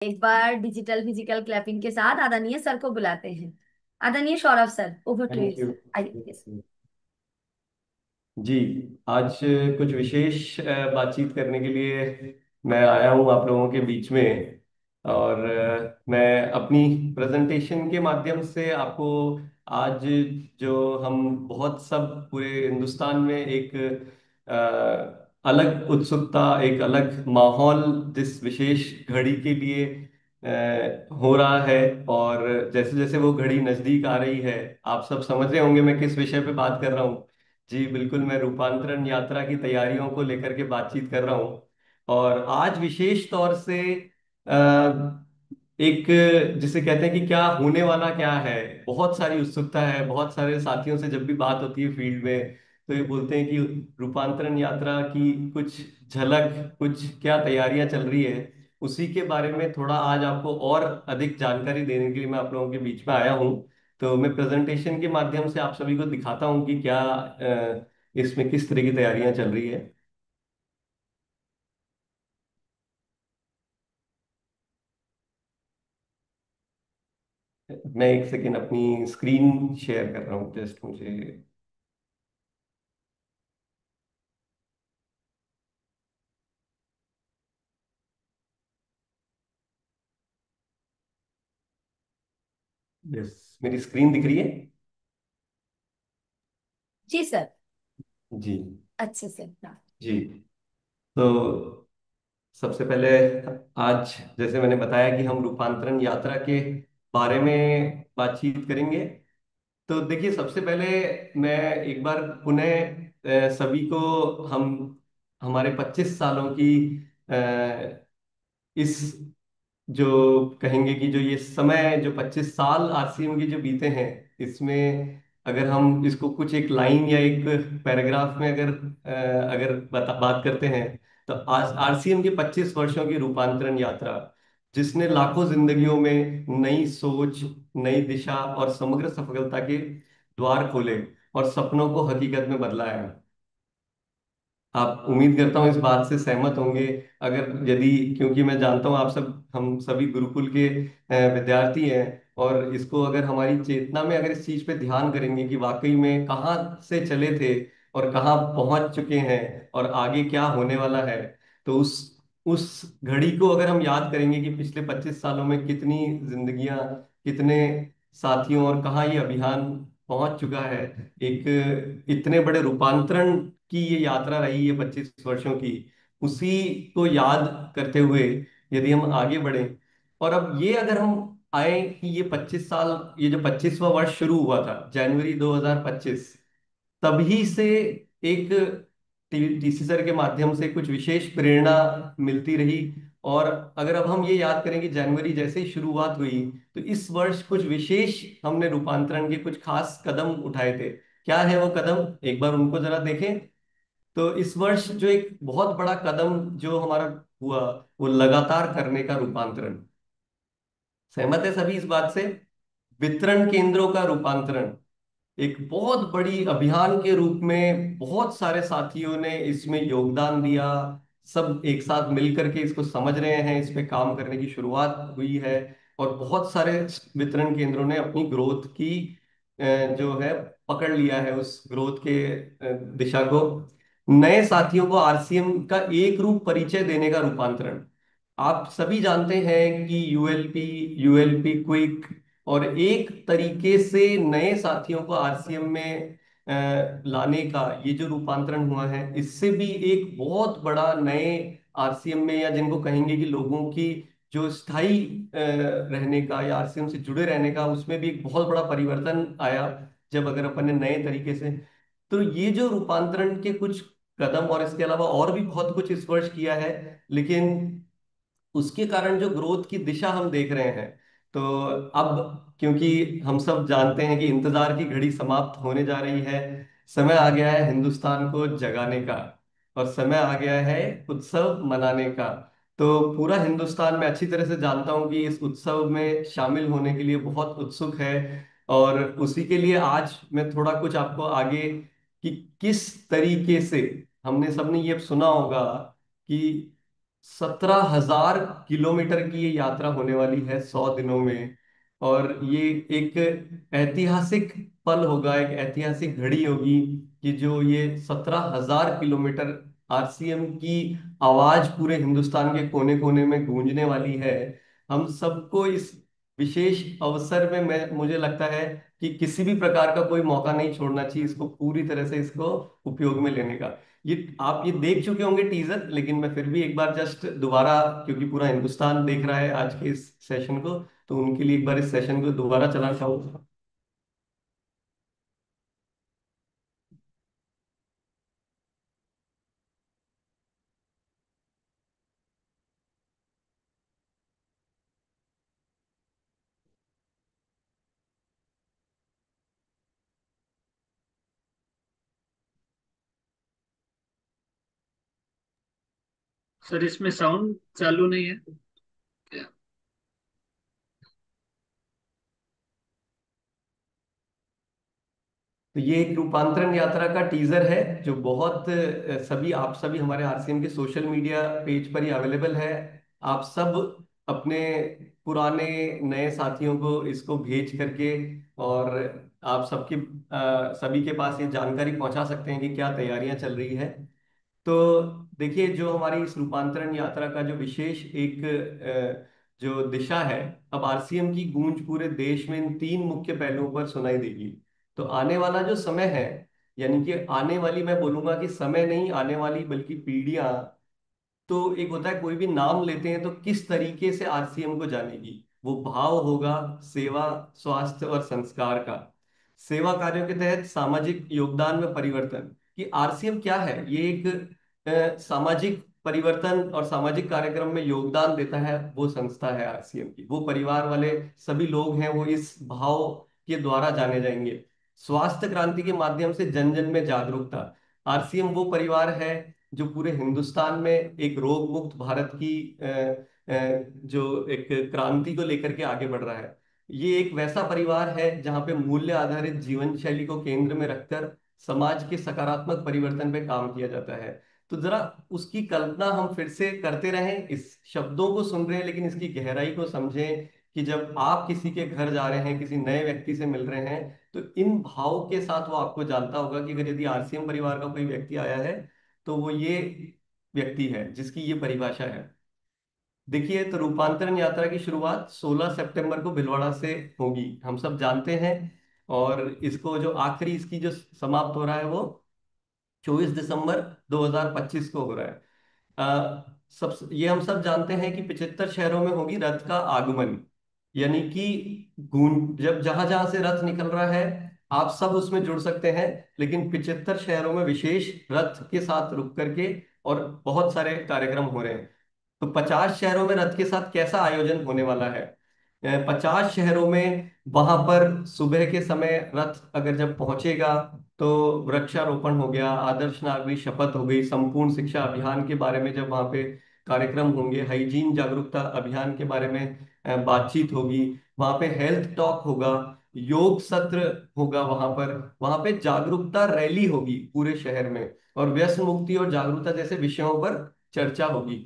एक बार digital physical clapping के साथ आदरणीय सर को बुलाते हैं। आदरणीय Saurabh sir, over to you thank you. Sir, आइए। जी, आज कुछ विशेष बातचीत करने के लिए मैं आया हूँ आप लोगों के बीच में। और मैं अपनी प्रेजेंटेशन के माध्यम से आपको आज जो हम बहुत सब पूरे हिंदुस्तान में एक अलग उत्सुकता, एक अलग माहौल जिस विशेष घड़ी के लिए हो रहा है, और जैसे जैसे वो घड़ी नजदीक आ रही है, आप सब समझ रहे होंगे मैं किस विषय पे बात कर रहा हूँ। जी बिल्कुल, मैं रूपांतरण यात्रा की तैयारियों को लेकर के बातचीत कर रहा हूँ। और आज विशेष तौर से अ, एक, जिसे कहते हैं कि क्या होने वाला क्या है, बहुत सारी उत्सुकता है। बहुत सारे साथियों से जब भी बात होती है फील्ड में, तो ये बोलते हैं कि रूपांतरण यात्रा की कुछ झलक, कुछ क्या तैयारियां चल रही है, उसी के बारे में थोड़ा आज आपको और अधिक जानकारी देने के लिए मैं आप लोगों के बीच में आया हूँ। तो मैं प्रेजेंटेशन के माध्यम से आप सभी को दिखाता हूँ कि क्या इसमें किस तरह की तैयारियां चल रही है। मैं एक सेकेंड अपनी स्क्रीन शेयर कर रहा हूँ, जस्ट मुझे। यस, मेरी स्क्रीन दिख रही है। जी सर। जी। अच्छे से, हाँ। जी। तो सबसे पहले, आज जैसे मैंने बताया कि हम रूपांतरण यात्रा के बारे में बातचीत करेंगे। तो देखिए, सबसे पहले मैं एक बार पुनः सभी को हम हमारे 25 सालों की इस, जो कहेंगे कि जो ये समय, जो 25 साल आरसीएम के जो बीते हैं, इसमें अगर हम इसको कुछ एक लाइन या एक पैराग्राफ में अगर बात करते हैं, तो आज आरसीएम की 25 वर्षों की रूपांतरण यात्रा, जिसने लाखों जिंदगियों में नई सोच, नई दिशा और समग्र सफलता के द्वार खोले और सपनों को हकीकत में बदला है। आप, उम्मीद करता हूँ, इस बात से सहमत होंगे। अगर यदि, क्योंकि मैं जानता हूँ आप सब, हम सभी गुरुकुल के विद्यार्थी हैं, और इसको अगर हमारी चेतना में अगर इस चीज पे ध्यान करेंगे कि वाकई में कहाँ से चले थे और कहाँ पहुंच चुके हैं और आगे क्या होने वाला है, तो उस घड़ी को अगर हम याद करेंगे कि पिछले 25 सालों में कितनी जिंदगियां, कितने साथियों, और कहाँ ये अभियान पहुंच चुका है। एक इतने बड़े रूपांतरण की ये यात्रा रही है 25 वर्षों की, उसी को याद करते हुए यदि हम आगे बढ़े, और अब ये अगर हम आए कि ये 25 साल, ये जो 25वां वर्ष शुरू हुआ था जनवरी 2025, तभी से एक टीसी सर के माध्यम से कुछ विशेष प्रेरणा मिलती रही। और अगर अब हम ये याद करें कि जनवरी जैसे ही शुरुआत हुई, तो इस वर्ष कुछ विशेष हमने रूपांतरण के कुछ खास कदम उठाए थे। क्या है वो कदम, एक बार उनको जरा देखें। तो इस वर्ष जो एक बहुत बड़ा कदम जो हमारा हुआ, वो लगातार करने का रूपांतरण। सहमत है सभी इस बात से? वितरण केंद्रों का रूपांतरण एक बहुत बड़ी अभियान के रूप में बहुत सारे साथियों ने इसमें योगदान दिया। सब एक साथ मिल करके इसको समझ रहे हैं, इस पे काम करने की शुरुआत हुई है। और बहुत सारे वितरण केंद्रों ने अपनी ग्रोथ की जो है, पकड़ लिया है उस ग्रोथ के दिशा को। नए साथियों को आरसीएम का एक रूप परिचय देने का रूपांतरण। आप सभी जानते हैं कि यूएलपी, यूएलपी क्विक, और एक तरीके से नए साथियों को आरसीएम में लाने का ये जो रूपांतरण हुआ है, इससे भी एक बहुत बड़ा नए आरसीएम में, या जिनको कहेंगे कि लोगों की जो स्थायी रहने का या आरसीएम से जुड़े रहने का, उसमें भी एक बहुत बड़ा परिवर्तन आया जब अगर अपन ने नए तरीके से। तो ये जो रूपांतरण के कुछ कदम, और इसके अलावा और भी बहुत कुछ इस वर्ष किया है, लेकिन उसके कारण जो ग्रोथ की दिशा हम देख रहे हैं। तो अब क्योंकि हम सब जानते हैं कि इंतजार की घड़ी समाप्त होने जा रही है, समय आ गया है हिंदुस्तान को जगाने का, और समय आ गया है उत्सव मनाने का। तो पूरा हिंदुस्तान, मैं अच्छी तरह से जानता हूं कि इस उत्सव में शामिल होने के लिए बहुत उत्सुक है। और उसी के लिए आज मैं थोड़ा कुछ आपको आगे, कि किस तरीके से, हमने सबने ये सुना होगा कि 17,000 किलोमीटर की ये यात्रा होने वाली है 100 दिनों में। और ये एक ऐतिहासिक पल होगा, एक ऐतिहासिक घड़ी होगी कि जो ये 17,000 किलोमीटर आरसीएम की आवाज पूरे हिंदुस्तान के कोने कोने में गूंजने वाली है। हम सबको इस विशेष अवसर में, मैं मुझे लगता है कि किसी भी प्रकार का कोई मौका नहीं छोड़ना चाहिए, इसको पूरी तरह से इसको उपयोग में लेने का। ये आप ये देख चुके होंगे टीजर, लेकिन मैं फिर भी एक बार जस्ट दोबारा, क्योंकि पूरा हिंदुस्तान देख रहा है आज के इस सेशन को, तो उनके लिए एक बार इस सेशन को दोबारा चलाना चाहूंगा। सर इसमें साउंड चालू नहीं है क्या? तो ये एक रूपांतरण यात्रा का टीजर है जो बहुत सभी, आप सभी हमारे आरसीएम के सोशल मीडिया पेज पर ही अवेलेबल है। आप सब अपने पुराने नए साथियों को इसको भेज करके, और आप सबके सभी के पास ये जानकारी पहुंचा सकते हैं कि क्या तैयारियां चल रही है। तो देखिए, जो हमारी इस रूपांतरण यात्रा का जो विशेष एक जो दिशा है, अब आरसीएम की गूंज पूरे देश में इन तीन मुख्य पहलुओं पर सुनाई देगी। तो आने वाला जो समय है, यानी कि आने वाली, मैं बोलूंगा कि समय नहीं आने वाली बल्कि पीढ़ियां, तो एक होता है कोई भी नाम लेते हैं तो किस तरीके से आरसीएम को जानेगी। वो भाव होगा सेवा, स्वास्थ्य और संस्कार का। सेवा कार्यों के तहत सामाजिक योगदान में परिवर्तन, कि आरसीएम क्या है, ये एक सामाजिक परिवर्तन और सामाजिक कार्यक्रम में योगदान देता है, वो संस्था है आरसीएम की। वो परिवार वाले सभी लोग हैं, वो इस भाव के द्वारा जाने जाएंगे। स्वास्थ्य क्रांति के माध्यम से जन जन में जागरूकता, आरसीएम वो परिवार है जो पूरे हिंदुस्तान में एक रोग मुक्त भारत की जो एक क्रांति को लेकर के आगे बढ़ रहा है। ये एक वैसा परिवार है जहाँ पे मूल्य आधारित जीवन शैली को केंद्र में रखकर समाज के सकारात्मक परिवर्तन पे काम किया जाता है। तो जरा उसकी कल्पना हम फिर से करते रहें, इस शब्दों को सुन रहे हैं लेकिन इसकी गहराई को समझें कि जब आप किसी के घर जा रहे हैं, किसी नए व्यक्ति से मिल रहे हैं, तो इन भाव के साथ वो आपको जानता होगा कि अगर यदि आरसीएम परिवार का कोई व्यक्ति आया है तो वो ये व्यक्ति है जिसकी ये परिभाषा है। देखिए, तो रूपांतरण यात्रा की शुरुआत 16 सितंबर को भीलवाड़ा से होगी, हम सब जानते हैं। और इसको जो आखिरी इसकी जो समाप्त हो रहा है वो 24 दिसंबर 2025 को हो रहा है। सब ये हम सब जानते हैं कि 75 शहरों में होगी रथ का आगमन। यानी कि गूंज, जब जहां जहां से रथ निकल रहा है आप सब उसमें जुड़ सकते हैं, लेकिन 75 शहरों में विशेष रथ के साथ रुक करके और बहुत सारे कार्यक्रम हो रहे हैं। तो 50 शहरों में रथ के साथ कैसा आयोजन होने वाला है? 50 शहरों में वहां पर सुबह के समय रथ अगर जब पहुंचेगा तो वृक्षारोपण हो गया, आदर्श नागरिक शपथ हो गई, संपूर्ण शिक्षा अभियान के बारे में जब वहां पे कार्यक्रम होंगे, हाइजीन जागरूकता अभियान के बारे में बातचीत होगी, वहां पे हेल्थ टॉक होगा, योग सत्र होगा, वहां पे जागरूकता रैली होगी पूरे शहर में, और व्यसन मुक्ति और जागरूकता जैसे विषयों पर चर्चा होगी।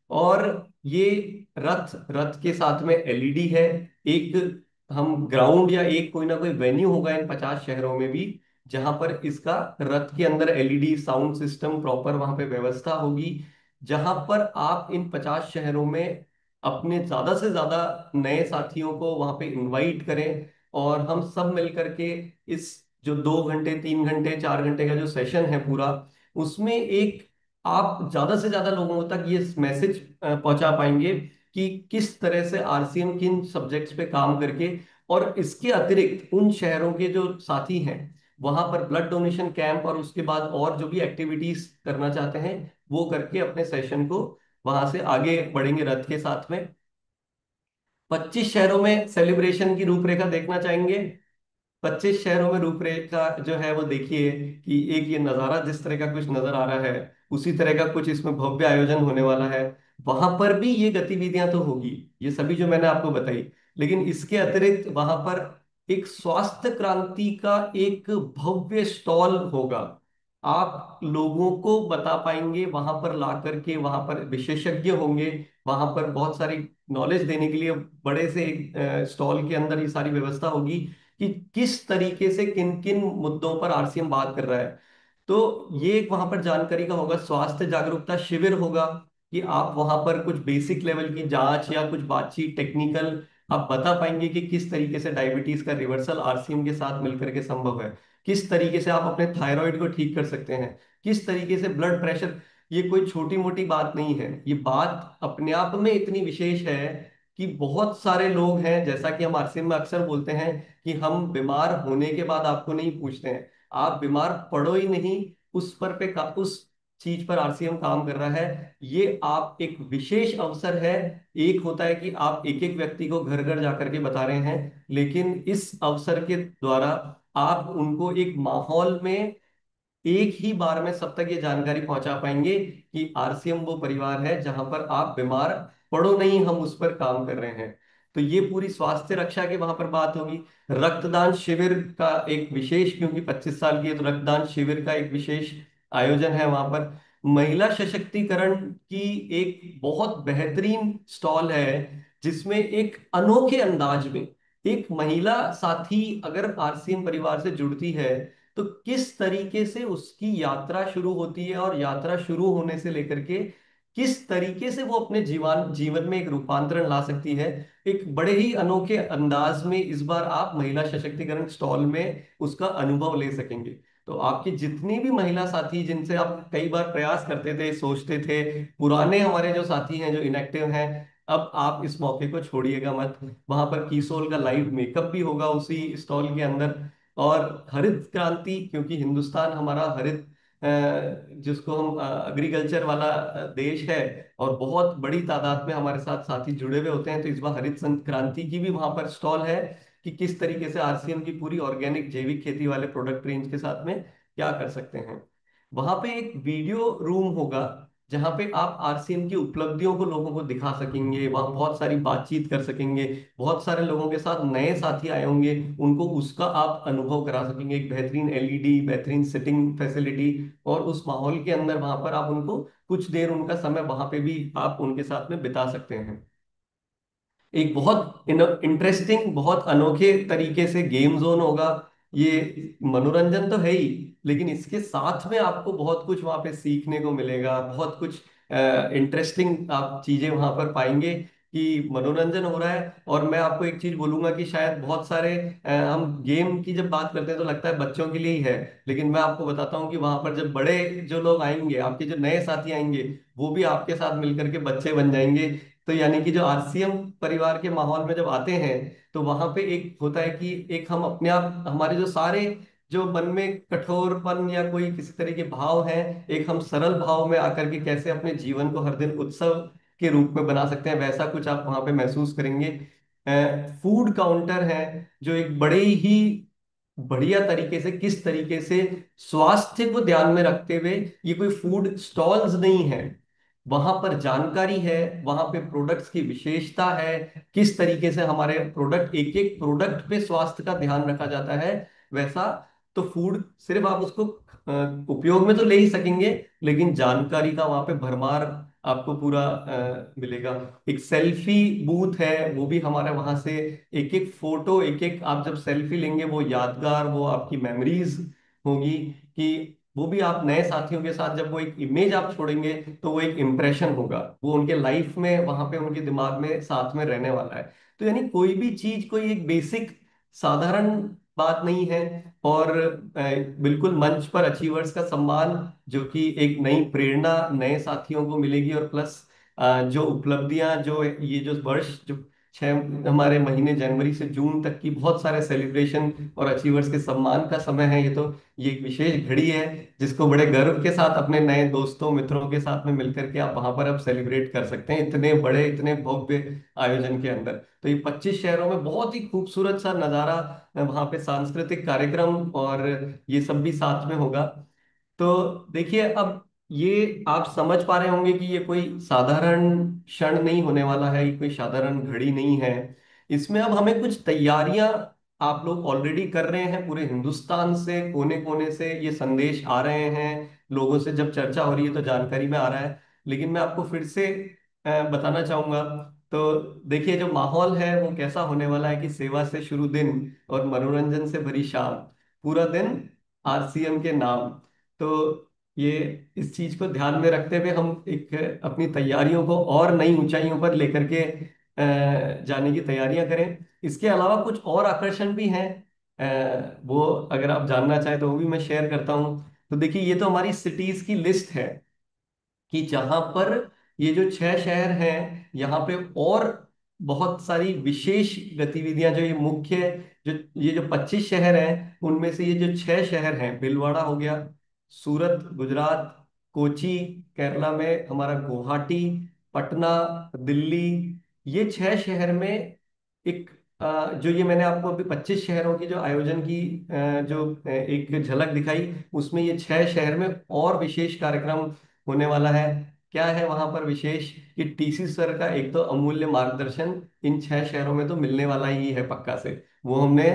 और ये रथ रथ के साथ में एलईडी है। एक हम ग्राउंड या एक कोई ना कोई वेन्यू होगा इन 50 शहरों में भी, जहां पर इसका रथ के अंदर एलईडी साउंड सिस्टम प्रॉपर वहां पे व्यवस्था होगी, जहां पर आप इन 50 शहरों में अपने ज्यादा से ज्यादा नए साथियों को वहां पे इनवाइट करें, और हम सब मिल करके इस जो 2 घंटे 3 घंटे 4 घंटे का जो सेशन है पूरा, उसमें एक आप ज्यादा से ज्यादा लोगों तक ये मैसेज पहुंचा पाएंगे कि किस तरह से आरसीएम किन सब्जेक्ट्स पे काम करके, और इसके अतिरिक्त उन शहरों के जो साथी हैं वहां पर ब्लड डोनेशन कैंप और उसके बाद और जो भी एक्टिविटीज करना चाहते हैं वो करके अपने सेशन को वहां से आगे बढ़ेंगे रथ के साथ में। 25 शहरों में सेलिब्रेशन की रूपरेखा देखना चाहेंगे। 25 शहरों में रूपरेखा जो है वो देखिए कि एक ये नज़ारा जिस तरह का कुछ नजर आ रहा है, उसी तरह का कुछ इसमें भव्य आयोजन होने वाला है। वहां पर भी ये गतिविधियां तो होगी, ये सभी जो मैंने आपको बताई, लेकिन इसके अतिरिक्त वहां पर एक स्वास्थ्य क्रांति का एक भव्य स्टॉल होगा। आप लोगों को बता पाएंगे, वहां पर ला करके वहां पर विशेषज्ञ होंगे, वहां पर बहुत सारी नॉलेज देने के लिए बड़े से एक स्टॉल के अंदर ये सारी व्यवस्था होगी कि किस तरीके से किन किन मुद्दों पर आरसीएम बात कर रहा है। तो ये एक वहां पर जानकारी का होगा। स्वास्थ्य जागरूकता शिविर होगा कि आप वहां पर कुछ बेसिक लेवल की जांच या कुछ बातचीत टेक्निकल आप बता पाएंगे कि किस तरीके से डायबिटीज का रिवर्सल आरसीएम के साथ मिलकर के संभव है, किस तरीके से आप अपने थायराइड को ठीक कर सकते हैं, किस तरीके से ब्लड प्रेशर। ये कोई छोटी मोटी बात नहीं है, ये बात अपने आप में इतनी विशेष है कि बहुत सारे लोग हैं, जैसा कि हम आरसीएम में अक्सर बोलते हैं कि हम बीमार होने के बाद आपको नहीं पूछते हैं, आप बीमार पड़ो ही नहीं, उस पर उस चीज पर आरसीएम काम कर रहा है। ये आप एक विशेष अवसर है। एक होता है कि आप एक एक व्यक्ति को घर घर जाकर के बता रहे हैं, लेकिन इस अवसर के द्वारा आप उनको एक माहौल में एक ही बार में सब तक ये जानकारी पहुंचा पाएंगे कि आरसीएम वो परिवार है जहां पर आप बीमार पड़ो नहीं, हम उस पर काम कर रहे हैं। तो ये पूरी स्वास्थ्य रक्षा की वहां पर बात होगी। रक्तदान शिविर का एक विशेष, क्योंकि 25 साल की है तो रक्तदान शिविर का एक विशेष आयोजन है वहां पर। महिला सशक्तिकरण की एक बहुत बेहतरीन स्टॉल है, जिसमें एक अनोखे अंदाज में एक महिला साथी अगर आरसीएम परिवार से जुड़ती है तो किस तरीके से उसकी यात्रा शुरू होती है, और यात्रा शुरू होने से लेकर के किस तरीके से वो अपने जीवन जीवन में एक रूपांतरण ला सकती है। एक बड़े ही अनोखे अंदाज में इस बार आप महिला सशक्तिकरण स्टॉल में उसका अनुभव ले सकेंगे। तो आपकी जितनी भी महिला साथी जिनसे आप कई बार प्रयास करते थे, सोचते थे, पुराने हमारे जो साथी हैं जो इनएक्टिव हैं, अब आप इस मौके को छोड़िएगा मत। वहां पर कीसोल का लाइव मेकअप भी होगा उसी स्टॉल के अंदर। और हरित क्रांति, क्योंकि हिंदुस्तान हमारा हरित जिसको हम एग्रीकल्चर वाला देश है, और बहुत बड़ी तादाद में हमारे साथ साथी जुड़े हुए होते हैं, तो इस बार हरित क्रांति की भी वहां पर स्टॉल है कि किस तरीके से आरसीएम की पूरी ऑर्गेनिक जैविक खेती वाले प्रोडक्ट रेंज के साथ में क्या कर सकते हैं। वहां पे एक वीडियो रूम होगा जहां पे आप आरसीएम की उपलब्धियों को लोगों को दिखा सकेंगे, वहां बहुत सारी बातचीत कर सकेंगे, बहुत सारे लोगों के साथ नए साथी आए होंगे, उनको उसका आप अनुभव करा सकेंगे। एक बेहतरीन एलईडी, बेहतरीन सिटिंग फैसिलिटी, और उस माहौल के अंदर वहां पर आप उनको कुछ देर उनका समय वहां पे भी आप उनके साथ में बिता सकते हैं। एक बहुत इंटरेस्टिंग, बहुत अनोखे तरीके से गेम जोन होगा। ये मनोरंजन तो है ही, लेकिन इसके साथ में आपको बहुत कुछ वहां पे सीखने को मिलेगा, बहुत कुछ इंटरेस्टिंग आप चीजें वहां पर पाएंगे कि मनोरंजन हो रहा है। और मैं आपको एक चीज बोलूंगा कि शायद बहुत सारे हम गेम की जब बात करते हैं तो लगता है बच्चों के लिए ही है, लेकिन मैं आपको बताता हूँ कि वहां पर जब बड़े जो लोग आएंगे, आपके जो नए साथी आएंगे, वो भी आपके साथ मिलकर के बच्चे बन जाएंगे। तो यानी कि जो आरसीएम परिवार के माहौल में जब आते हैं, तो वहां पे एक होता है कि एक हम अपने आप, हमारे जो सारे जो मन में कठोरपन या कोई किसी तरह के भाव हैं, एक हम सरल भाव में आकर के कैसे अपने जीवन को हर दिन उत्सव के रूप में बना सकते हैं, वैसा कुछ आप वहां पे महसूस करेंगे। फूड काउंटर है जो एक बड़े ही बढ़िया तरीके से, किस तरीके से स्वास्थ्य को ध्यान में रखते हुए, ये कोई फूड स्टॉल्स नहीं है, वहां पर जानकारी है, वहां पे प्रोडक्ट्स की विशेषता है, किस तरीके से हमारे प्रोडक्ट, एक एक प्रोडक्ट पे स्वास्थ्य का ध्यान रखा जाता है, वैसा। तो फूड सिर्फ आप उसको उपयोग में तो ले ही सकेंगे, लेकिन जानकारी का वहां पे भरमार आपको पूरा मिलेगा। एक सेल्फी बूथ है, वो भी हमारे वहां से एक एक फोटो, एक एक आप जब सेल्फी लेंगे वो यादगार, वो आपकी मेमोरीज होगी कि वो भी आप नए साथियों के साथ जब वो एक इमेज आप छोड़ेंगे तो वो एक इम्प्रेशन होगा, वो उनके लाइफ में वहां पे उनके दिमाग में साथ में रहने वाला है। तो यानी कोई भी चीज कोई एक बेसिक साधारण बात नहीं है। और बिल्कुल मंच पर अचीवर्स का सम्मान, जो कि एक नई प्रेरणा नए साथियों को मिलेगी, और प्लस जो उपलब्धियां, जो ये जो वर्ष जो 6 महीने जनवरी से जून तक की बहुत सारे सेलिब्रेशन और अचीवर्स के सम्मान का समय है, ये एक विशेष घड़ी है जिसको बड़े गर्व के साथ अपने नए दोस्तों मित्रों के साथ में मिलकर के आप वहां पर अब सेलिब्रेट कर सकते हैं, इतने बड़े इतने भव्य आयोजन के अंदर। तो ये 25 शहरों में बहुत ही खूबसूरत सा नज़ारा, वहां पे सांस्कृतिक कार्यक्रम और ये सब भी साथ में होगा। तो देखिए, अब ये आप समझ पा रहे होंगे कि ये कोई साधारण क्षण नहीं होने वाला है, ये कोई साधारण घड़ी नहीं है। इसमें अब हमें कुछ तैयारियां आप लोग ऑलरेडी कर रहे हैं, पूरे हिंदुस्तान से कोने कोने से ये संदेश आ रहे हैं, लोगों से जब चर्चा हो रही है तो जानकारी में आ रहा है। लेकिन मैं आपको फिर से बताना चाहूंगा। तो देखिए जो माहौल है वो कैसा होने वाला है कि सेवा से शुरू दिन और मनोरंजन से भरी शाम, पूरा दिन आरसीएम के नाम। तो ये इस चीज को ध्यान में रखते हुए हम एक अपनी तैयारियों को और नई ऊंचाइयों पर लेकर के जाने की तैयारियां करें। इसके अलावा कुछ और आकर्षण भी हैं, वो अगर आप जानना चाहें तो वो भी मैं शेयर करता हूँ। तो देखिए ये तो हमारी सिटीज की लिस्ट है कि जहां पर ये जो 6 शहर हैं यहाँ पे और बहुत सारी विशेष गतिविधियां, जो ये मुख्य, जो ये जो 25 शहर हैं उनमें से ये जो 6 शहर हैं, भीलवाड़ा हो गया, सूरत गुजरात, कोची केरला में, हमारा गुवाहाटी, पटना दिल्ली, ये 6 शहर में एक जो ये मैंने आपको अभी 25 शहरों की जो आयोजन की जो एक झलक दिखाई, उसमें ये 6 शहर में और विशेष कार्यक्रम होने वाला है। क्या है वहां पर विशेष कि टीसी सर का एक तो अमूल्य मार्गदर्शन इन 6 शहरों में तो मिलने वाला ही है पक्का से। वो हमने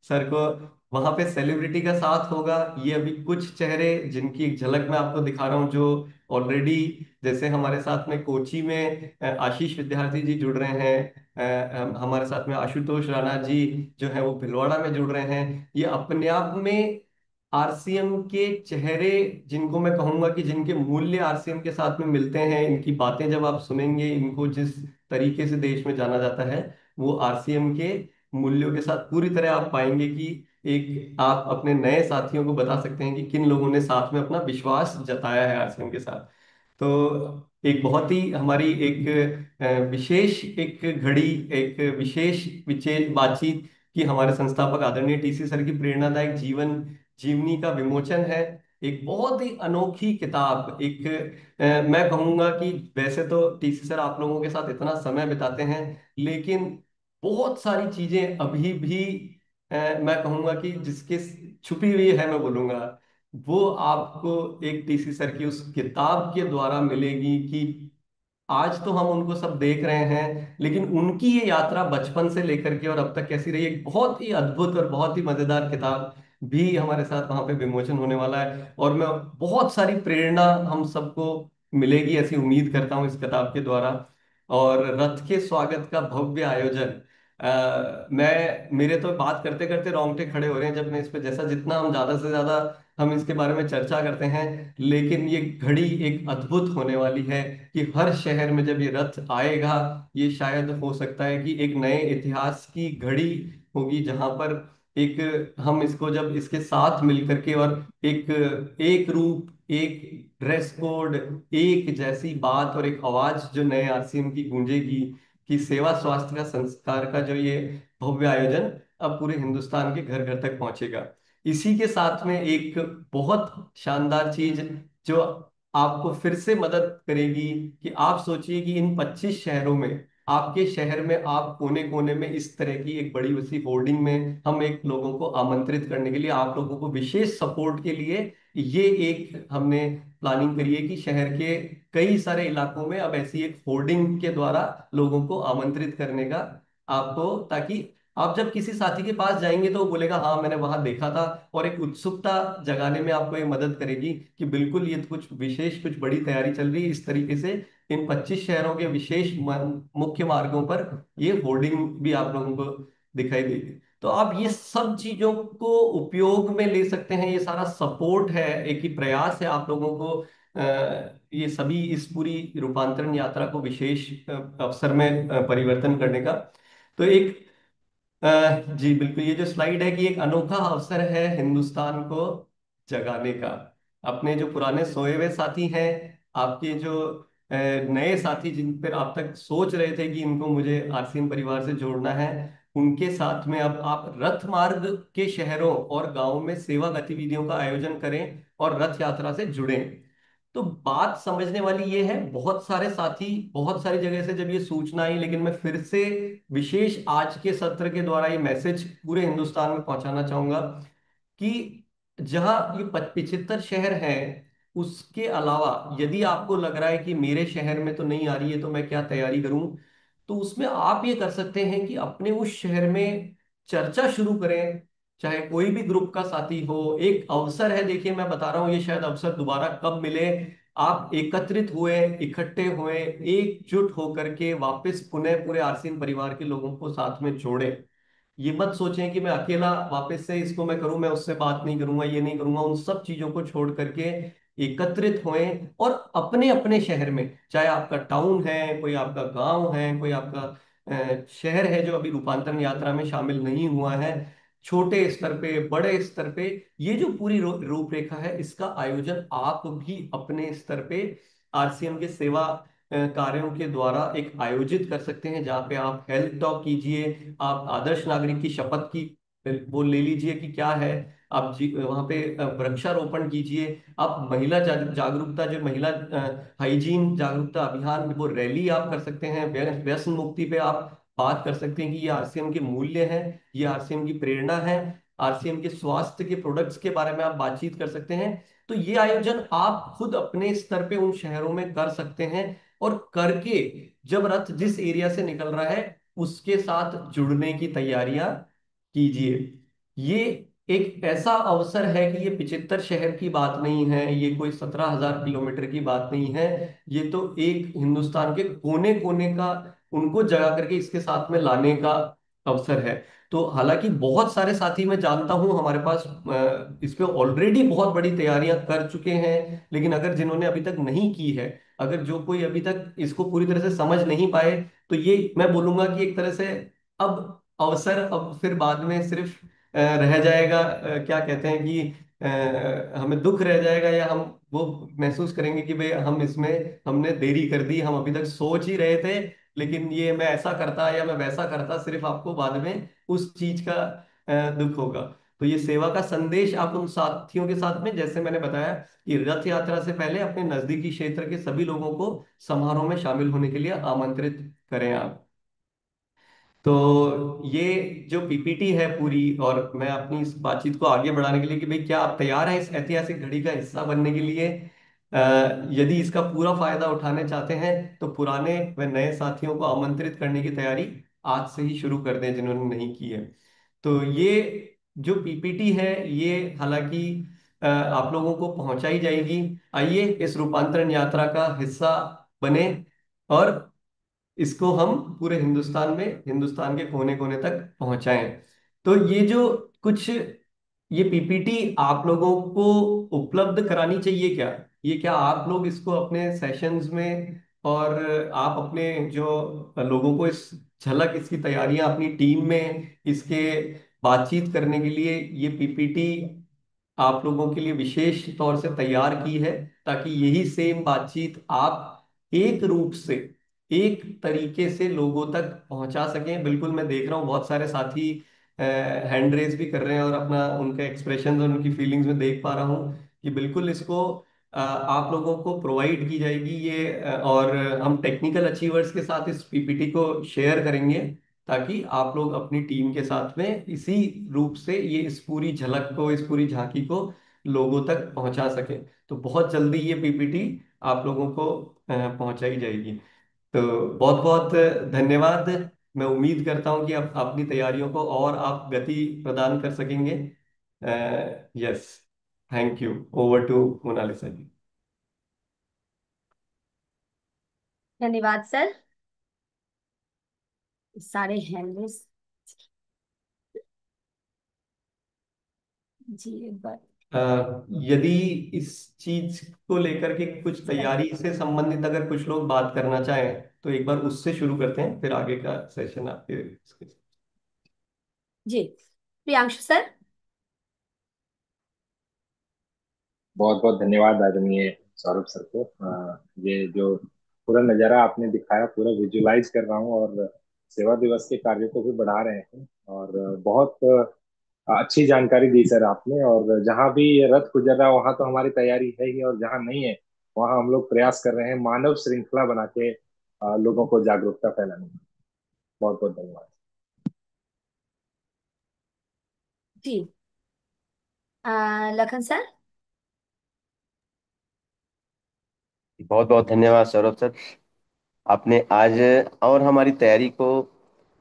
सर को वहां पे सेलिब्रिटी का साथ होगा। ये अभी कुछ चेहरे जिनकी एक झलक मैं आपको दिखा रहा हूँ, जो ऑलरेडी, जैसे हमारे साथ में कोची में आशीष विद्यार्थी जी जुड़ रहे हैं, हमारे साथ में आशुतोष राणा जी जो है वो भिलवाड़ा में जुड़ रहे हैं। ये अपने आप में आरसीएम के चेहरे, जिनको मैं कहूंगा कि जिनके मूल्य आरसीएम के साथ में मिलते हैं, इनकी बातें जब आप सुनेंगे, इनको जिस तरीके से देश में जाना जाता है, वो आरसीएम के मूल्यों के साथ पूरी तरह आप पाएंगे कि एक आप अपने नए साथियों को बता सकते हैं कि किन लोगों ने साथ में अपना विश्वास जताया है आरसीएम के साथ। तो एक बहुत ही हमारी एक विशेष एक घड़ी, एक विशेष विशेष बातचीत की हमारे संस्थापक आदरणीय टीसी सर की प्रेरणादायक जीवन जीवनी का विमोचन है। एक बहुत ही अनोखी किताब, एक मैं कहूंगा कि वैसे तो टीसी सर आप लोगों के साथ इतना समय बिताते हैं, लेकिन बहुत सारी चीजें अभी भी मैं कहूंगा कि जिसके छुपी हुई है, मैं बोलूंगा, वो आपको एक टीसी सर की उस किताब के द्वारा मिलेगी कि आज तो हम उनको सब देख रहे हैं, लेकिन उनकी ये यात्रा बचपन से लेकर के और अब तक कैसी रही, एक बहुत ही अद्भुत और बहुत ही मजेदार किताब भी हमारे साथ वहां पे विमोचन होने वाला है। और मैं बहुत सारी प्रेरणा हम सबको मिलेगी ऐसी उम्मीद करता हूँ इस किताब के द्वारा। और रथ के स्वागत का भव्य आयोजन, मैं मेरे तो बात करते करते रोंगटे खड़े हो रहे हैं जब मैं इस पे, जैसा जितना हम ज्यादा से ज्यादा हम इसके बारे में चर्चा करते हैं, लेकिन ये घड़ी एक अद्भुत होने वाली है कि हर शहर में जब ये रथ आएगा, ये शायद हो सकता है कि एक नए इतिहास की घड़ी होगी, जहां पर एक हम इसको जब इसके साथ मिल करके और एक एक रूप, एक ड्रेस कोड, एक जैसी बात और एक आवाज जो नए आरसीएम की गूंजेगी, कि सेवा स्वास्थ्य का संस्कार का जो ये भव्य आयोजन अब पूरे हिंदुस्तान के घर घर तक पहुंचेगा। इसी के साथ में एक बहुत शानदार चीज जो आपको फिर से मदद करेगी कि आप सोचिए कि इन 25 शहरों में, आपके शहर में, आप कोने कोने में इस तरह की एक बड़ी सी होर्डिंग में हम एक लोगों को आमंत्रित करने के लिए, आप लोगों को विशेष सपोर्ट के लिए ये एक हमने प्लानिंग करी है कि शहर के कई सारे इलाकों में अब ऐसी एक होर्डिंग के द्वारा लोगों को आमंत्रित करने का, आपको, ताकि आप जब किसी साथी के पास जाएंगे तो वो बोलेगा हाँ मैंने वहां देखा था, और एक उत्सुकता जगाने में आपको ये मदद करेगी कि बिल्कुल ये कुछ विशेष, कुछ बड़ी तैयारी चल रही है। इस तरीके से इन 25 शहरों के विशेष मुख्य मार्गों पर ये होर्डिंग भी आप लोगों को दिखाई देगी। तो आप ये सब चीजों को उपयोग में ले सकते हैं, ये सारा सपोर्ट है, एक ही प्रयास है आप लोगों को ये सभी इस पूरी रूपांतरण यात्रा को विशेष अवसर में परिवर्तन करने का। तो एक जी बिल्कुल, ये जो स्लाइड है कि एक अनोखा अवसर है हिंदुस्तान को जगाने का। अपने जो पुराने सोए हुए साथी हैं, आपके जो नए साथी जिन पर आप तक सोच रहे थे कि इनको मुझे आरसीएम परिवार से जोड़ना है, उनके साथ में अब आप रथ मार्ग के शहरों और गांवों में सेवा गतिविधियों का आयोजन करें और रथ यात्रा से जुड़ें। तो बात समझने वाली ये है, बहुत सारे साथी बहुत सारी जगह से जब ये सूचना आई, लेकिन मैं फिर से विशेष आज के सत्र के द्वारा ये मैसेज पूरे हिंदुस्तान में पहुंचाना चाहूंगा कि जहां ये 75 शहर हैं, उसके अलावा यदि आपको लग रहा है कि मेरे शहर में तो नहीं आ रही है तो मैं क्या तैयारी करूं, तो उसमें आप ये कर सकते हैं कि अपने उस शहर में चर्चा शुरू करें, चाहे कोई भी ग्रुप का साथी हो। एक अवसर है, देखिए मैं बता रहा हूँ, ये शायद अवसर दोबारा कब मिले। आप एकत्रित हुए, इकट्ठे हुए, एकजुट होकर के वापस पुनः पूरे आरसीएम परिवार के लोगों को साथ में जोड़े। ये मत सोचें कि मैं अकेला वापस से इसको मैं करूं, मैं उससे बात नहीं करूंगा, ये नहीं करूंगा। उन सब चीजों को छोड़ करके एकत्रित होएं और अपने अपने शहर में, चाहे आपका टाउन है, कोई आपका गांव है, कोई आपका शहर है जो अभी रूपांतरण यात्रा में शामिल नहीं हुआ है, छोटे स्तर पे बड़े स्तर पे ये जो पूरी रूपरेखा है, इसका आयोजन आप भी अपने स्तर पे आरसीएम के सेवा कार्यों के द्वारा एक आयोजित कर सकते हैं, जहाँ पे आप हेल्थ टॉक कीजिए, आप आदर्श नागरिक की शपथ की वो ले लीजिए कि क्या है, आप वहाँ पे वृक्षारोपण कीजिए, आप महिला जागरूकता, जो महिला हाइजीन जागरूकता अभियान, वो रैली आप कर सकते हैं, व्यसन मुक्ति पे आप बात कर सकते हैं कि ये आरसीएम के मूल्य हैं, ये आरसीएम की प्रेरणा है, आरसीएम के स्वास्थ्य के प्रोडक्ट्स के बारे में आप बातचीत कर सकते हैं। तो ये आयोजन आप खुद अपने स्तर पे उन शहरों में कर सकते हैं, और करके जब रथ जिस एरिया से निकल रहा है उसके साथ जुड़ने की तैयारियां कीजिए। ये एक ऐसा अवसर है कि ये 75 शहर की बात नहीं है, ये कोई 17,000 किलोमीटर की बात नहीं है, ये तो एक हिंदुस्तान के कोने कोने का उनको जगा करके इसके साथ में लाने का अवसर है। तो हालांकि बहुत सारे साथी मैं जानता हूं हमारे पास इस पे ऑलरेडी बहुत बड़ी तैयारियां कर चुके हैं, लेकिन अगर जिन्होंने अभी तक नहीं की है, अगर जो कोई अभी तक इसको पूरी तरह से समझ नहीं पाए, तो ये मैं बोलूंगा कि एक तरह से अब अवसर अब फिर बाद में सिर्फ रह जाएगा, क्या कहते हैं कि हमें दुख रह जाएगा, या हम वो महसूस करेंगे कि भाई हम इसमें हमने देरी कर दी, हम अभी तक सोच ही रहे थे, लेकिन ये मैं ऐसा करता या मैं वैसा करता, सिर्फ आपको बाद में उस चीज का दुख होगा। तो ये सेवा का संदेश आप उन साथियों के साथ में, जैसे मैंने बताया कि रथ यात्रा से पहले अपने नजदीकी क्षेत्र के सभी लोगों को समारोह में शामिल होने के लिए आमंत्रित करें आप। तो ये जो पीपीटी है पूरी, और मैं अपनी इस बातचीत को आगे बढ़ाने के लिए कि भाई क्या आप तैयार हैं इस ऐतिहासिक घड़ी का हिस्सा बनने के लिए? यदि इसका पूरा फायदा उठाने चाहते हैं तो पुराने व नए साथियों को आमंत्रित करने की तैयारी आज से ही शुरू कर दें जिन्होंने नहीं की है। तो ये जो पीपीटी है, ये हालांकि आप लोगों को पहुंचाई जाएगी। आइए इस रूपांतरण यात्रा का हिस्सा बने, और इसको हम पूरे हिंदुस्तान में, हिंदुस्तान के कोने कोने तक पहुंचाएं। तो ये जो कुछ ये पीपीटी आप लोगों को उपलब्ध करानी चाहिए क्या? ये क्या आप लोग इसको अपने सेशंस में, और आप अपने जो लोगों को इस झलक इसकी तैयारियां अपनी टीम में इसके बातचीत करने के लिए ये पीपीटी आप लोगों के लिए विशेष तौर से तैयार की है, ताकि यही सेम बातचीत आप एक रूप से, एक तरीके से लोगों तक पहुंचा सकें। बिल्कुल मैं देख रहा हूँ बहुत सारे साथी हैंड रेज भी कर रहे हैं, और अपना उनके एक्सप्रेशन और उनकी फीलिंग्स में देख पा रहा हूँ कि बिल्कुल इसको आप लोगों को प्रोवाइड की जाएगी ये, और हम टेक्निकल अचीवर्स के साथ इस पीपीटी को शेयर करेंगे, ताकि आप लोग अपनी टीम के साथ में इसी रूप से ये इस पूरी झलक को, इस पूरी झांकी को लोगों तक पहुंचा सके। तो बहुत जल्दी ये पीपीटी आप लोगों को पहुंचाई जाएगी। तो बहुत बहुत धन्यवाद। मैं उम्मीद करता हूं कि आप अपनी तैयारियों को और आप गति प्रदान कर सकेंगे। Yes, thank you. Over to Monalisa ji. धन्यवाद सर। सारे हैंडल्स। जी एक बार। यदि इस चीज को लेकर के कुछ सर। तैयारी से संबंधित अगर कुछ लोग बात करना चाहें, तो एक बार उससे शुरू करते हैं, फिर आगे का सेशन आपके। जी प्रियांशु सर। बहुत बहुत धन्यवाद आदरणीय सौरभ सर को। ये जो पूरा नज़ारा आपने दिखाया, पूरा विजुलाइज कर रहा हूँ, और सेवा दिवस के कार्यों को भी बढ़ा रहे हैं। और बहुत अच्छी जानकारी दी सर आपने। और जहाँ भी ये रथ गुजर रहा है वहाँ तो हमारी तैयारी है ही, और जहाँ नहीं है वहाँ हम लोग प्रयास कर रहे हैं मानव श्रृंखला बना के लोगों को जागरूकता फैलाने की। बहुत बहुत धन्यवाद। जी लखन सर। बहुत बहुत धन्यवाद सौरभ सर। आपने आज और हमारी तैयारी को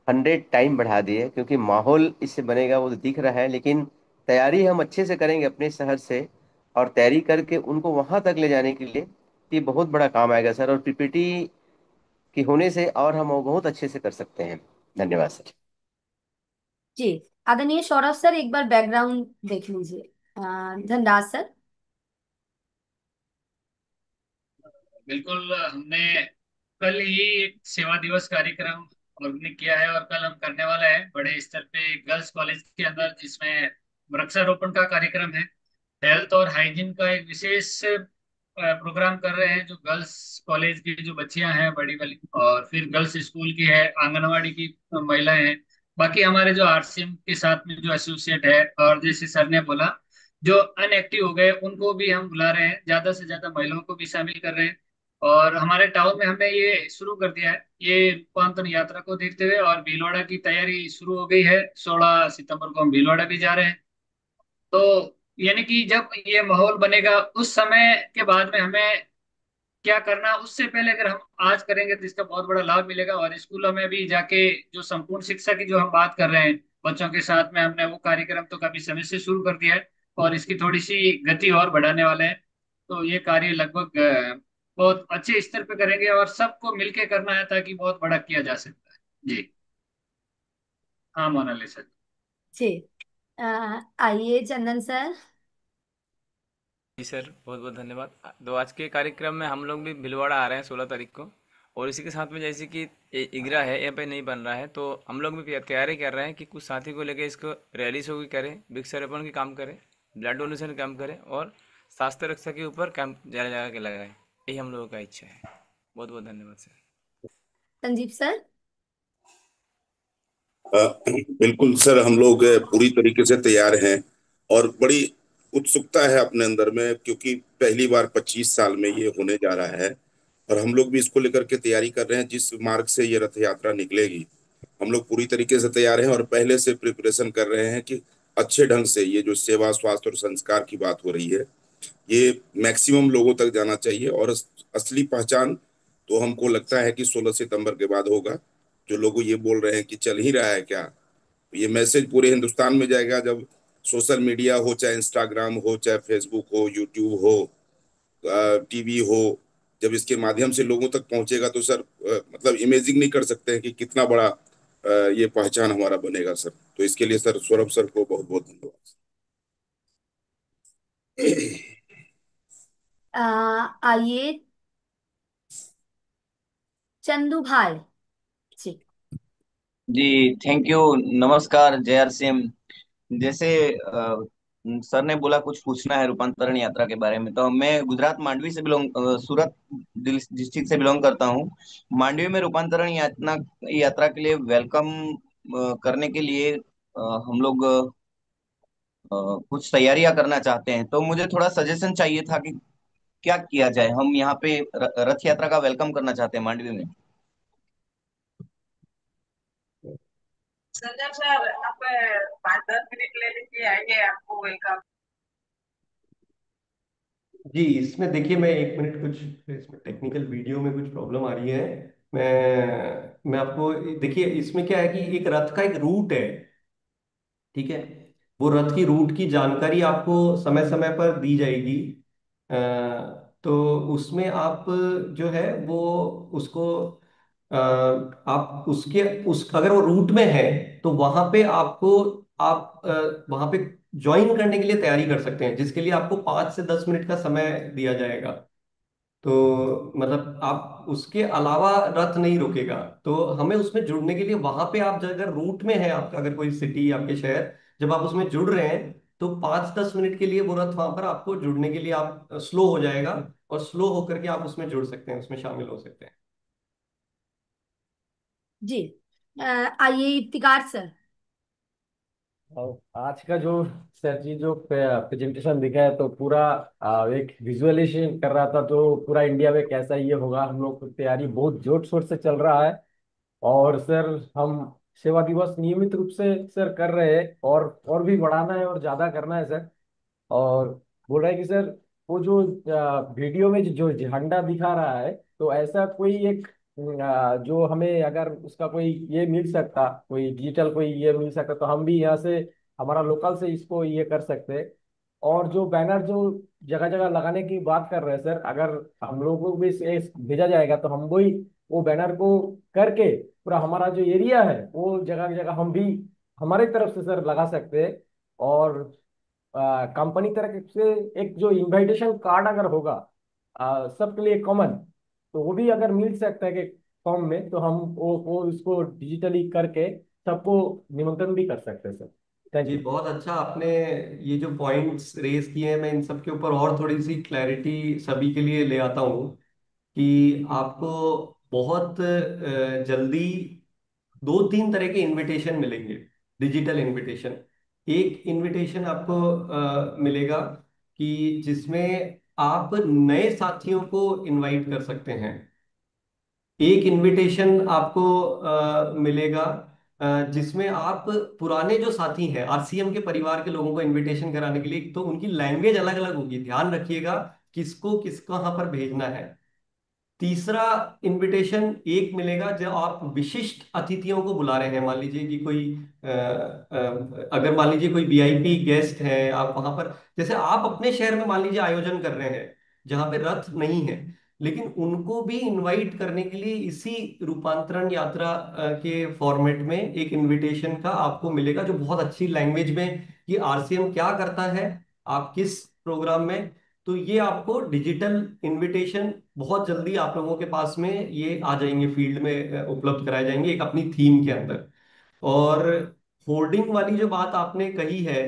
100 टाइम बढ़ा दिए, क्योंकि माहौल इससे बनेगा वो तो दिख रहा है, लेकिन तैयारी हम अच्छे से करेंगे अपने शहर से, और तैयारी करके उनको वहां तक ले जाने के लिए ये बहुत बड़ा काम आएगा सर। और पीपीटी की होने से और हम वो बहुत अच्छे से कर सकते हैं। धन्यवाद सर। जी। आदरणीय सौरभ सर, एक बार बैकग्राउंड देख लीजिए। धनराज सर। बिल्कुल, हमने कल ही एक सेवा दिवस कार्यक्रम ऑर्गेनाइज किया है और कल हम करने वाले हैं बड़े स्तर पे गर्ल्स कॉलेज के अंदर, जिसमें वृक्षारोपण का कार्यक्रम है। हेल्थ और हाइजीन का एक विशेष प्रोग्राम कर रहे हैं, जो गर्ल्स कॉलेज की जो बच्चियां हैं बड़ी वाली, और फिर गर्ल्स स्कूल की है, आंगनवाड़ी की महिलाएं हैं, बाकी हमारे जो आरसीएम के साथ में जो एसोसिएट है, और जैसे सर ने बोला जो अनएक्टिव हो गए उनको भी हम बुला रहे हैं, ज्यादा से ज्यादा महिलाओं को भी शामिल कर रहे हैं। और हमारे टाउन में हमने ये शुरू कर दिया है ये रूपांतरण यात्रा को देखते हुए, और भीलवाड़ा की तैयारी शुरू हो गई है। 16 सितंबर को हम भीलवाड़ा भी जा रहे हैं। तो यानी कि जब ये माहौल बनेगा उस समय के बाद में हमें क्या करना, उससे पहले अगर हम आज करेंगे तो इसका बहुत बड़ा लाभ मिलेगा। और स्कूलों में भी जाके जो संपूर्ण शिक्षा की जो हम बात कर रहे हैं बच्चों के साथ में, हमने वो कार्यक्रम तो काफी समय से शुरू कर दिया है और इसकी थोड़ी सी गति और बढ़ाने वाले हैं। तो ये कार्य लगभग बहुत अच्छे स्तर पे करेंगे और सबको मिलके करना है ताकि बहुत बड़ा किया जा सकता है। जी हाँ, मोनालिसा। जी। अ, आइए चंदन सर। जी सर, बहुत बहुत धन्यवाद। तो आज के कार्यक्रम में हम लोग भी भीलवाड़ा आ रहे हैं 16 तारीख को, और इसी के साथ में जैसे कि इगरा है यहाँ पे नहीं बन रहा है, तो हम लोग भी तैयारी कर रहे हैं कि कुछ साथी को लेकर इसको रैली शो की करें, वृक्षारोपण की काम करें, ब्लड डोनेशन का काम करें, और स्वास्थ्य रक्षा के ऊपर कैंप जगह जगह के लगाएं। यही हम लोगों का इच्छा है। बहुत बहुत धन्यवाद सर। संजीव सर। बिल्कुल सर, हम लोग पूरी तरीके से तैयार हैं और बड़ी उत्सुकता है अपने अंदर में, क्योंकि पहली बार 25 साल में ये होने जा रहा है और हम लोग भी इसको लेकर के तैयारी कर रहे हैं। जिस मार्ग से ये रथ यात्रा निकलेगी, हम लोग पूरी तरीके से तैयार हैं और पहले से प्रिपरेशन कर रहे हैं कि अच्छे ढंग से ये जो सेवा, स्वास्थ्य और संस्कार की बात हो रही है, ये मैक्सिमम लोगों तक जाना चाहिए। और असली पहचान तो हमको लगता है कि 16 सितंबर के बाद होगा। जो लोग ये बोल रहे हैं कि चल ही रहा है क्या, ये मैसेज पूरे हिंदुस्तान में जाएगा जब सोशल मीडिया हो, चाहे इंस्टाग्राम हो, चाहे फेसबुक हो, यूट्यूब हो, टीवी हो, जब इसके माध्यम से लोगों तक पहुंचेगा तो सर मतलब इमेजिंग नहीं कर सकते हैं कि कितना बड़ा ये पहचान हमारा बनेगा सर। तो इसके लिए सर सौरभ सर को बहुत बहुत धन्यवाद। आइए चंदू भाई। जी। जी, थैंक यू। नमस्कार, जय आर सिंह। जैसे सर ने बोला कुछ पूछना है रूपांतरण यात्रा के बारे में, तो मैं गुजरात मांडवी से सूरत डिस्ट्रिक्ट से बिलोंग करता हूँ। मांडवी में रूपांतरण यात्रा यात्रा के लिए वेलकम करने के लिए हम लोग कुछ तैयारियां करना चाहते हैं, तो मुझे थोड़ा सजेशन चाहिए था कि क्या किया जाए। हम यहाँ पे रथ यात्रा का वेलकम करना चाहते हैं मांडवी में। संजय सर, आप 5-10 मिनट ले लीजिए, आइए, आपको वेलकम। जी, इसमें देखिए मैं 1 मिनट, कुछ इसमें टेक्निकल वीडियो में कुछ प्रॉब्लम आ रही है। मैं आपको देखिए, इसमें क्या है कि एक रथ का एक रूट है, ठीक है। वो रथ की रूट की जानकारी आपको समय समय पर दी जाएगी। अ, तो उसमें आप जो है वो उसको आप उसके उस अगर वो रूट में है तो वहां पे आपको आप वहां पे ज्वाइन करने के लिए तैयारी कर सकते हैं, जिसके लिए आपको 5 से 10 मिनट का समय दिया जाएगा। तो मतलब आप उसके अलावा रथ नहीं रुकेगा। तो हमें उसमें जुड़ने के लिए वहां पे आप अगर रूट में है आपका, अगर कोई सिटी आपके शहर, जब आप उसमें जुड़ रहे हैं तो 5-10 मिनट के लिए वो रथ वहां पर आपको जुड़ने के लिए आप स्लो हो जाएगा, और स्लो होकर के आप उसमें जुड़ सकते हैं, उसमें शामिल हो सकते हैं। जी। आइए इफ्तिकार सर। और आज का जो सर जी जो प्रेजेंटेशन दिखा है, तो पूरा एक विजुअलाइजेशन कर रहा था, तो पूरा इंडिया में कैसा ये होगा, हम लोग की तैयारी बहुत जोर शोर से चल रहा है। और सर हम सेवा दिवस नियमित रूप से सर कर रहे हैं, और भी बढ़ाना है और ज्यादा करना है सर। और बोल रहा है कि सर वो जो वीडियो में जो झंडा दिखा रहा है, तो ऐसा कोई एक जो हमें अगर उसका कोई ये मिल सकता, कोई डिजिटल कोई ये मिल सकता, तो हम भी यहाँ से हमारा लोकल से इसको ये कर सकते हैं। और जो बैनर जो जगह जगह लगाने की बात कर रहे हैं सर, अगर हम लोगों को भी भेजा जाएगा तो हम वही वो बैनर को करके पूरा हमारा जो एरिया है वो जगह जगह हम भी हमारे तरफ से सर लगा सकते हैं। और कंपनी तरफ से एक जो इनविटेशन कार्ड अगर होगा सबके लिए कॉमन, तो वो भी अगर मिल सकता है कि फॉर्म में, तो हम वो उसको डिजिटली करके सबको निमंत्रण भी कर सकते हैं सर। Thank ji, you. बहुत अच्छा आपने ये जो पॉइंट्स रेज किए हैं, मैं इन सब के ऊपर और थोड़ी सी क्लैरिटी सभी के लिए ले आता हूँ कि आपको बहुत जल्दी दो तीन तरह के इनविटेशन मिलेंगे, डिजिटल इनविटेशन। एक इनविटेशन आपको मिलेगा कि जिसमें आप नए साथियों को इनवाइट कर सकते हैं। एक इनविटेशन आपको मिलेगा जिसमें आप पुराने जो साथी हैं आरसीएम के परिवार के लोगों को इनविटेशन कराने के लिए, तो उनकी लैंग्वेज अलग अलग होगी, ध्यान रखिएगा किसको किस कहाँ पर भेजना है। तीसरा इनविटेशन एक मिलेगा जो आप विशिष्ट अतिथियों को बुला रहे हैं। मान लीजिए कि कोई अगर मान लीजिए कोई वीआईपी गेस्ट है, आप वहां पर, जैसे आप अपने शहर में मान लीजिए आयोजन कर रहे हैं जहां पे रथ नहीं है, लेकिन उनको भी इनवाइट करने के लिए इसी रूपांतरण यात्रा के फॉर्मेट में एक इनविटेशन का आपको मिलेगा, जो बहुत अच्छी लैंग्वेज में कि आरसीएम क्या करता है, आप किस प्रोग्राम में। तो ये आपको डिजिटल इनविटेशन बहुत जल्दी आप लोगों के पास में ये आ जाएंगे, फील्ड में उपलब्ध कराए जाएंगे एक अपनी थीम के अंदर। और होर्डिंग वाली जो बात आपने कही है,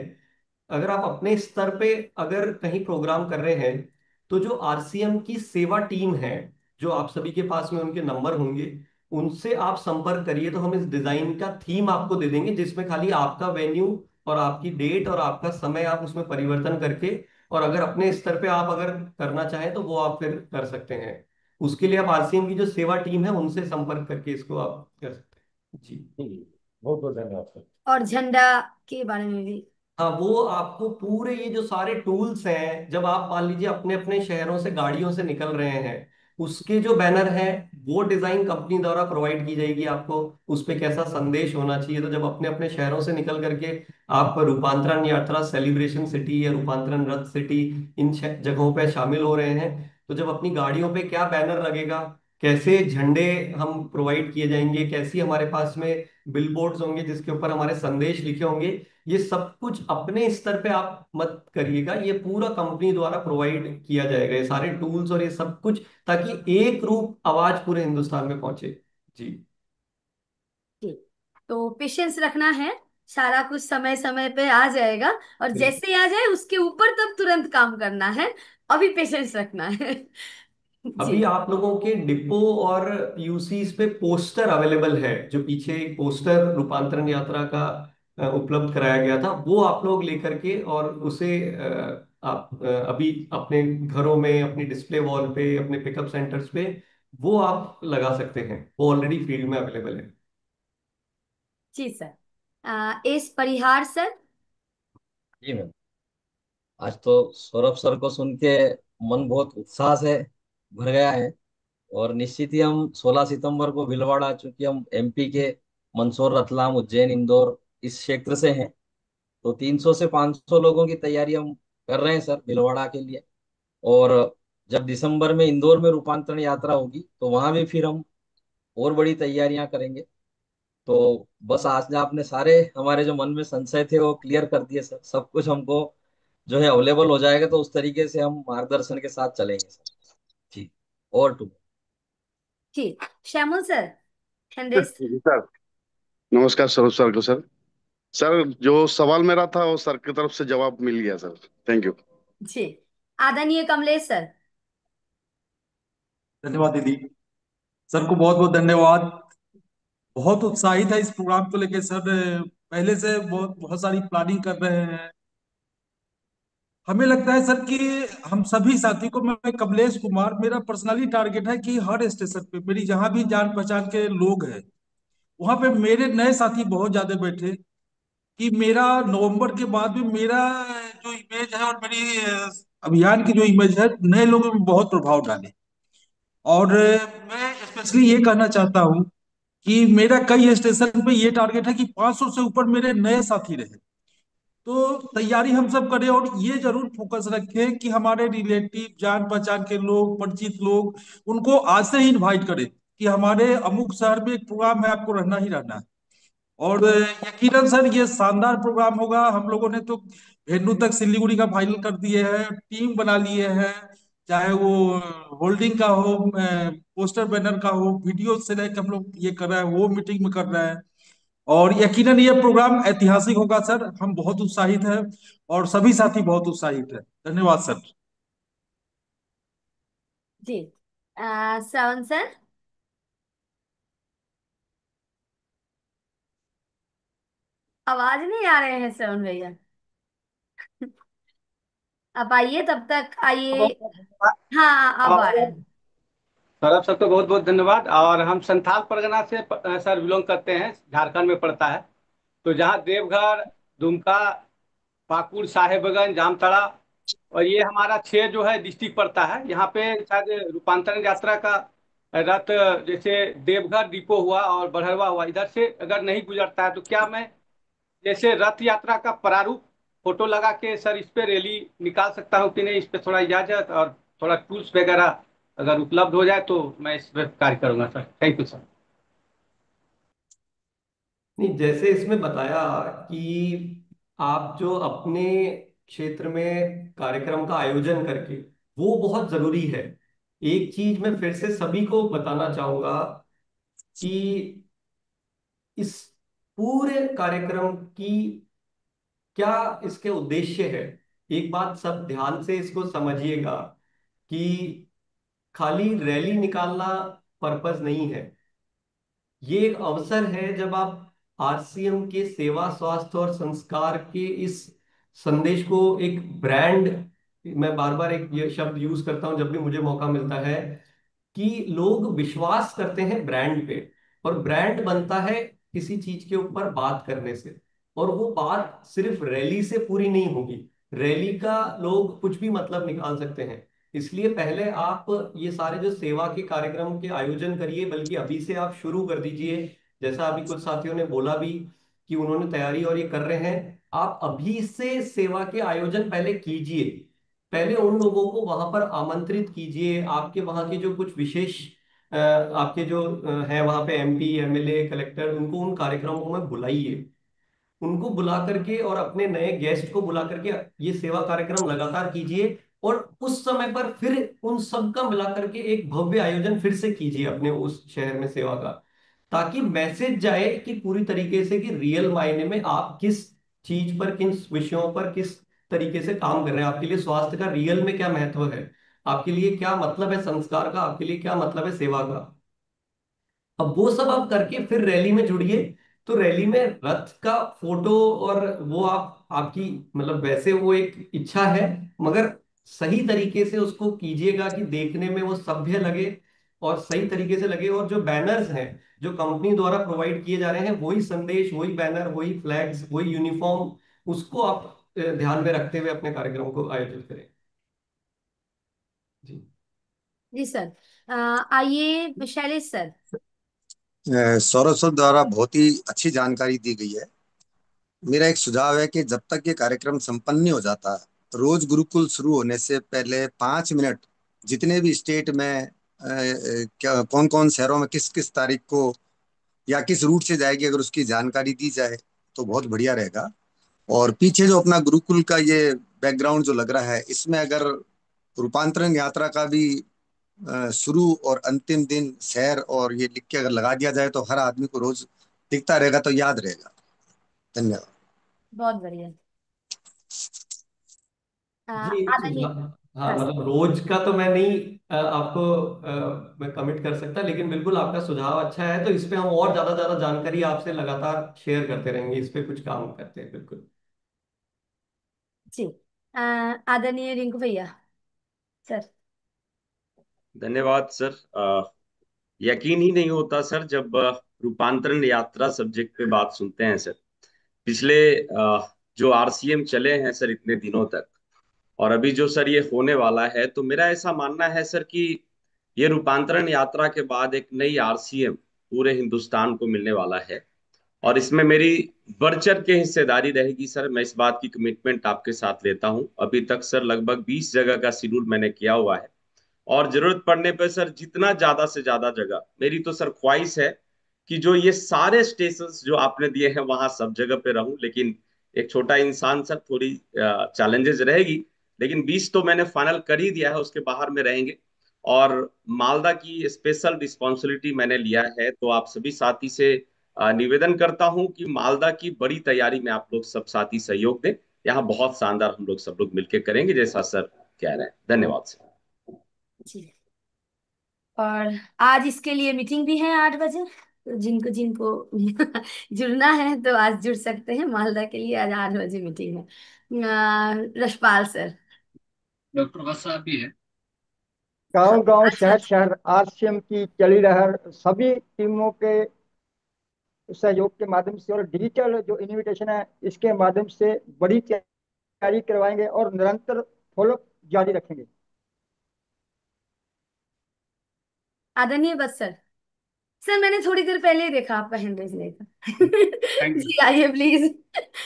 अगर आप अपने स्तर पे अगर कहीं प्रोग्राम कर रहे हैं, तो जो आरसीएम की सेवा टीम है, जो आप सभी के पास में उनके नंबर होंगे, उनसे आप संपर्क करिए, तो हम इस डिजाइन का थीम आपको दे देंगे जिसमें खाली आपका वेन्यू और आपकी डेट और आपका समय आप उसमें परिवर्तन करके, और अगर अपने स्तर पे आप अगर करना चाहें तो वो आप फिर कर सकते हैं। उसके लिए आप आरसीएम की जो सेवा टीम है उनसे संपर्क करके इसको आप कर सकते हैं जी। बहुत बहुत धन्यवाद सर। और झंडा के बारे में भी। हाँ, वो आपको पूरे ये जो सारे टूल्स हैं, जब आप मान लीजिए अपने अपने शहरों से गाड़ियों से निकल रहे हैं, उसके जो बैनर हैं वो डिजाइन कंपनी द्वारा प्रोवाइड की जाएगी आपको, उस पे कैसा संदेश होना चाहिए। तो जब अपने अपने शहरों से निकल करके आप रूपांतरण यात्रा, सेलिब्रेशन सिटी या रूपांतरण रथ सिटी, इन जगहों पे शामिल हो रहे हैं, तो जब अपनी गाड़ियों पे क्या बैनर लगेगा, कैसे झंडे हम प्रोवाइड किए जाएंगे, कैसी हमारे पास में बिलबोर्ड्स होंगे जिसके ऊपर हमारे संदेश लिखे होंगे, ये सब कुछ अपने स्तर पे आप मत करिएगा, ये पूरा कंपनी द्वारा प्रोवाइड किया जाएगा, ये सारे टूल्स और ये सब कुछ, ताकि एक रूप आवाज पूरे हिंदुस्तान में पहुंचे जी। ठीक। तो पेशेंस रखना है, सारा कुछ समय समय पे आ जाएगा। और बिल्कुल। जैसे ही आ जाए उसके ऊपर तब तुरंत काम करना है। अभी पेशेंस रखना है। जी। अभी आप लोगों के डिपो और पीयूसीज पे पोस्टर अवेलेबल है, जो पीछे एक पोस्टर रूपांतरण यात्रा का उपलब्ध कराया गया था, वो आप लोग लेकर के और उसे आप अभी अपने घरों में, अपनी डिस्प्ले वॉल पे, अपने पिकअप सेंटर्स पे वो आप लगा सकते हैं, वो ऑलरेडी फील्ड में अवेलेबल है। जी सर। एस परिहार सर। जी मैम। आज तो सौरभ सर को सुन के मन बहुत उत्साह से भर गया है। और निश्चित ही हम 16 सितंबर को भीलवाड़ा, चूंकि हम एमपी के मंदसौर, रतलाम, उज्जैन, इंदौर इस क्षेत्र से हैं, तो 300 से 500 लोगों की तैयारी हम कर रहे हैं सर भीलवाड़ा के लिए। और जब दिसंबर में इंदौर में रूपांतरण यात्रा होगी तो वहां भी फिर हम और बड़ी तैयारियां करेंगे। तो बस आज आपने सारे हमारे जो मन में संशय थे वो क्लियर कर दिए सर। सब कुछ हमको जो है अवेलेबल हो जाएगा, तो उस तरीके से हम मार्गदर्शन के साथ चलेंगे सर। जी। और टू। जी। श्यामल सर। हैंडेस। जी सर, नमस्कार स्वरूप सर को सर। सर, जो सवाल मेरा था वो सर की तरफ से जवाब मिल गया सर। Thank you. जी। आदरणीय कमलेश सर। धन्यवाद दीदी। सर को बहुत बहुत धन्यवाद। बहुत उत्साहित है इस प्रोग्राम को लेके सर। पहले से बहुत बहुत सारी प्लानिंग कर रहे हैं। हमें लगता है सर कि हम सभी साथी को, मैं कमलेश कुमार, मेरा पर्सनली टारगेट है कि हर स्टेशन पे मेरी जहां भी जान पहचान के लोग हैं वहां पे मेरे नए साथी बहुत ज्यादा बैठे, कि मेरा नवंबर के बाद में मेरा जो इमेज है और मेरी अभियान की जो इमेज है नए लोगों में बहुत प्रभाव डाले। और मैं स्पेशली ये कहना चाहता हूँ कि मेरा कई स्टेशन पे ये टारगेट है कि 500 से ऊपर मेरे नए साथी रहे। तो तैयारी हम सब करें और ये जरूर फोकस रखें कि हमारे रिलेटिव, जान पहचान के लोग, परिचित लोग, उनको आज से ही इनवाइट करें कि हमारे अमुक शहर में एक प्रोग्राम है, आपको रहना ही रहना है। और यकीनन सर ये शानदार प्रोग्राम होगा। हम लोगों ने तो वेन्यू तक सिलीगुड़ी का फाइनल कर दिए हैं, टीम बना लिए हैं, चाहे वो होल्डिंग का हो, पोस्टर बैनर का हो, वीडियो से लेकर हम लोग ये कर रहे हैं, वो मीटिंग में कर रहे हैं। और यकीनन ये प्रोग्राम ऐतिहासिक होगा सर। हम बहुत उत्साहित हैं और सभी साथी बहुत उत्साहित हैं। धन्यवाद सर। जी। श्रवण सर, आवाज नहीं आ रहे हैं श्रवण भैया। अब आइए, तब तक आइए। बहुत बहुत धन्यवाद। हाँ, अब आ रहा और है। सौरभ सर को बहुत बहुत धन्यवाद। और हम संथाल परगना से सर बिलोंग करते हैं, झारखंड में पड़ता है। तो जहाँ देवघर, दुमका, पाकुड़, साहेबगंज, जामताड़ा और ये हमारा 6 जो है डिस्ट्रिक्ट पड़ता है। यहाँ पे शायद रूपांतरण यात्रा का रथ, जैसे देवघर डिपो हुआ और बरहरवा हुआ, इधर से अगर नहीं गुजरता है तो क्या मैं जैसे रथ यात्रा का प्रारूप फोटो लगा के सर इस पे रैली निकाल सकता हूँ कि नहीं? इस पे थोड़ा इजाजत और थोड़ा टूल्स वगैरह अगर उपलब्ध हो जाए तो मैं इस पर कार्य करूंगा सर। Thank you sir. नहीं, जैसे इसमें बताया कि आप जो अपने क्षेत्र में कार्यक्रम का आयोजन करके, वो बहुत जरूरी है। एक चीज मैं फिर से सभी को बताना चाहूंगा कि इस पूरे कार्यक्रम की क्या इसके उद्देश्य है। एक बात सब ध्यान से इसको समझिएगा कि खाली रैली निकालना पर्पस नहीं है। ये एक अवसर है जब आप आरसीएम के सेवा, स्वास्थ्य और संस्कार के इस संदेश को एक ब्रांड, मैं बार बार एक ये शब्द यूज करता हूं जब भी मुझे मौका मिलता है, कि लोग विश्वास करते हैं ब्रांड पे। और ब्रांड बनता है किसी चीज के ऊपर बात करने से। और वो बात सिर्फ रैली से पूरी नहीं होगी। रैली का लोग कुछ भी मतलब निकाल सकते हैं। इसलिए पहले आप ये सारे जो सेवा के कार्यक्रम के आयोजन करिए, बल्कि अभी से आप शुरू कर दीजिए। जैसा अभी कुछ साथियों ने बोला भी कि उन्होंने तैयारी और ये कर रहे हैं, आप अभी से सेवा के आयोजन पहले कीजिए। पहले उन लोगों को वहां पर आमंत्रित कीजिए। आपके वहां के जो कुछ विशेष आपके जो है वहां पे एमपी, एमएलए, कलेक्टर, उनको उन कार्यक्रमों में बुलाइए। उनको बुला करके और अपने नए गेस्ट को बुला करके ये सेवा कार्यक्रम लगातार कीजिए। और उस समय पर फिर उन सब का मिला करके एक भव्य आयोजन फिर से कीजिए अपने उस शहर में सेवा का, ताकि मैसेज जाए कि पूरी तरीके से कि रियल मायने में आप किस चीज पर, किन विषयों पर किस तरीके से काम कर रहे हैं। आपके लिए स्वास्थ्य का रियल में क्या महत्व है, आपके लिए क्या मतलब है संस्कार का, आपके लिए क्या मतलब है सेवा का। अब वो सब आप करके फिर रैली में जुड़िए। तो रैली में रथ का फोटो और वो आप आपकी मतलब वैसे वो एक इच्छा है, मगर सही तरीके से उसको कीजिएगा कि देखने में वो सभ्य लगे और सही तरीके से लगे। और जो बैनर्स हैं जो कंपनी द्वारा प्रोवाइड किए जा रहे हैं, वही संदेश, वही बैनर, वही फ्लैग्स, वही यूनिफॉर्म, उसको आप ध्यान में रखते हुए अपने कार्यक्रम को आयोजित करें। जी। जी सर। आइए शैलेश सर। सौरभ सर द्वारा बहुत ही अच्छी जानकारी दी गई है। मेरा एक सुझाव है कि जब तक ये कार्यक्रम संपन्न नहीं हो जाता, रोज गुरुकुल शुरू होने से पहले 5 मिनट जितने भी स्टेट में क्या कौन कौन शहरों में किस किस तारीख को या किस रूट से जाएगी, अगर उसकी जानकारी दी जाए तो बहुत बढ़िया रहेगा। और पीछे जो अपना गुरुकुल का ये बैकग्राउंड जो लग रहा है, इसमें अगर रूपांतरण यात्रा का भी शुरू और अंतिम दिन शहर और ये लिख के अगर लगा दिया जाए तो हर आदमी को रोज दिखता रहेगा तो याद रहेगा। धन्यवाद। बहुत बढ़िया। जी, एक आदरणीय। सुझाव। हाँ, हाँ सर। मतलब रोज का तो मैं नहीं आपको मैं कमिट कर सकता, लेकिन बिल्कुल आपका सुझाव अच्छा है। तो इस पे हम और ज्यादा ज्यादा जानकारी आपसे लगातार शेयर करते रहेंगे, इस पे कुछ काम करते हैं बिल्कुल। जी। आदरणीय रिंकू भैया सर। धन्यवाद सर। यकीन ही नहीं होता सर जब रूपांतरण यात्रा सब्जेक्ट पे बात सुनते हैं सर। पिछले जो आरसीएम चले हैं सर इतने दिनों तक, और अभी जो सर ये होने वाला है, तो मेरा ऐसा मानना है सर कि ये रूपांतरण यात्रा के बाद एक नई आरसीएम पूरे हिंदुस्तान को मिलने वाला है, और इसमें मेरी बढ़ चढ़ के हिस्सेदारी रहेगी सर। मैं इस बात की कमिटमेंट आपके साथ लेता हूं। अभी तक सर लगभग 20 जगह का शेड्यूल मैंने किया हुआ है, और जरूरत पड़ने पर सर जितना ज्यादा से ज्यादा जगह, मेरी तो सर ख्वाहिश है कि जो ये सारे स्टेशन जो आपने दिए हैं वहां सब जगह पे रहूं। लेकिन एक छोटा इंसान सर, थोड़ी चैलेंजेस रहेगी, लेकिन 20 तो मैंने फाइनल कर ही दिया है, उसके बाहर में रहेंगे। और मालदा की स्पेशल रिस्पॉन्सिबिलिटी मैंने लिया है, तो आप सभी साथी से निवेदन करता हूं कि मालदा की बड़ी तैयारी में आप लोग सब साथी सहयोग दें। यहाँ बहुत शानदार हम लोग सब लोग मिलकर करेंगे, जैसा सर कह रहे हैं। धन्यवाद सर। जी। और आज इसके लिए मीटिंग भी है 8 बजे, तो जिनको जिनको जुड़ना है तो आज जुड़ सकते हैं। मालदा के लिए आज 8 बजे मीटिंग है। रशपाल सर। डॉक्टर वत्स भी है। गांव गांव अच्छा। शहर शहर आरसीएम की चली लहर सभी टीमों के सहयोग के माध्यम से और डिजिटल जो इनविटेशन है इसके माध्यम से बड़ी तैयारी करवाएंगे और निरंतर फॉलो जारी रखेंगे। आदरणीय बस सर। सर मैंने थोड़ी देर पहले ही देखा आपका हैंड रेज नहीं था। थैंक जी आइए please.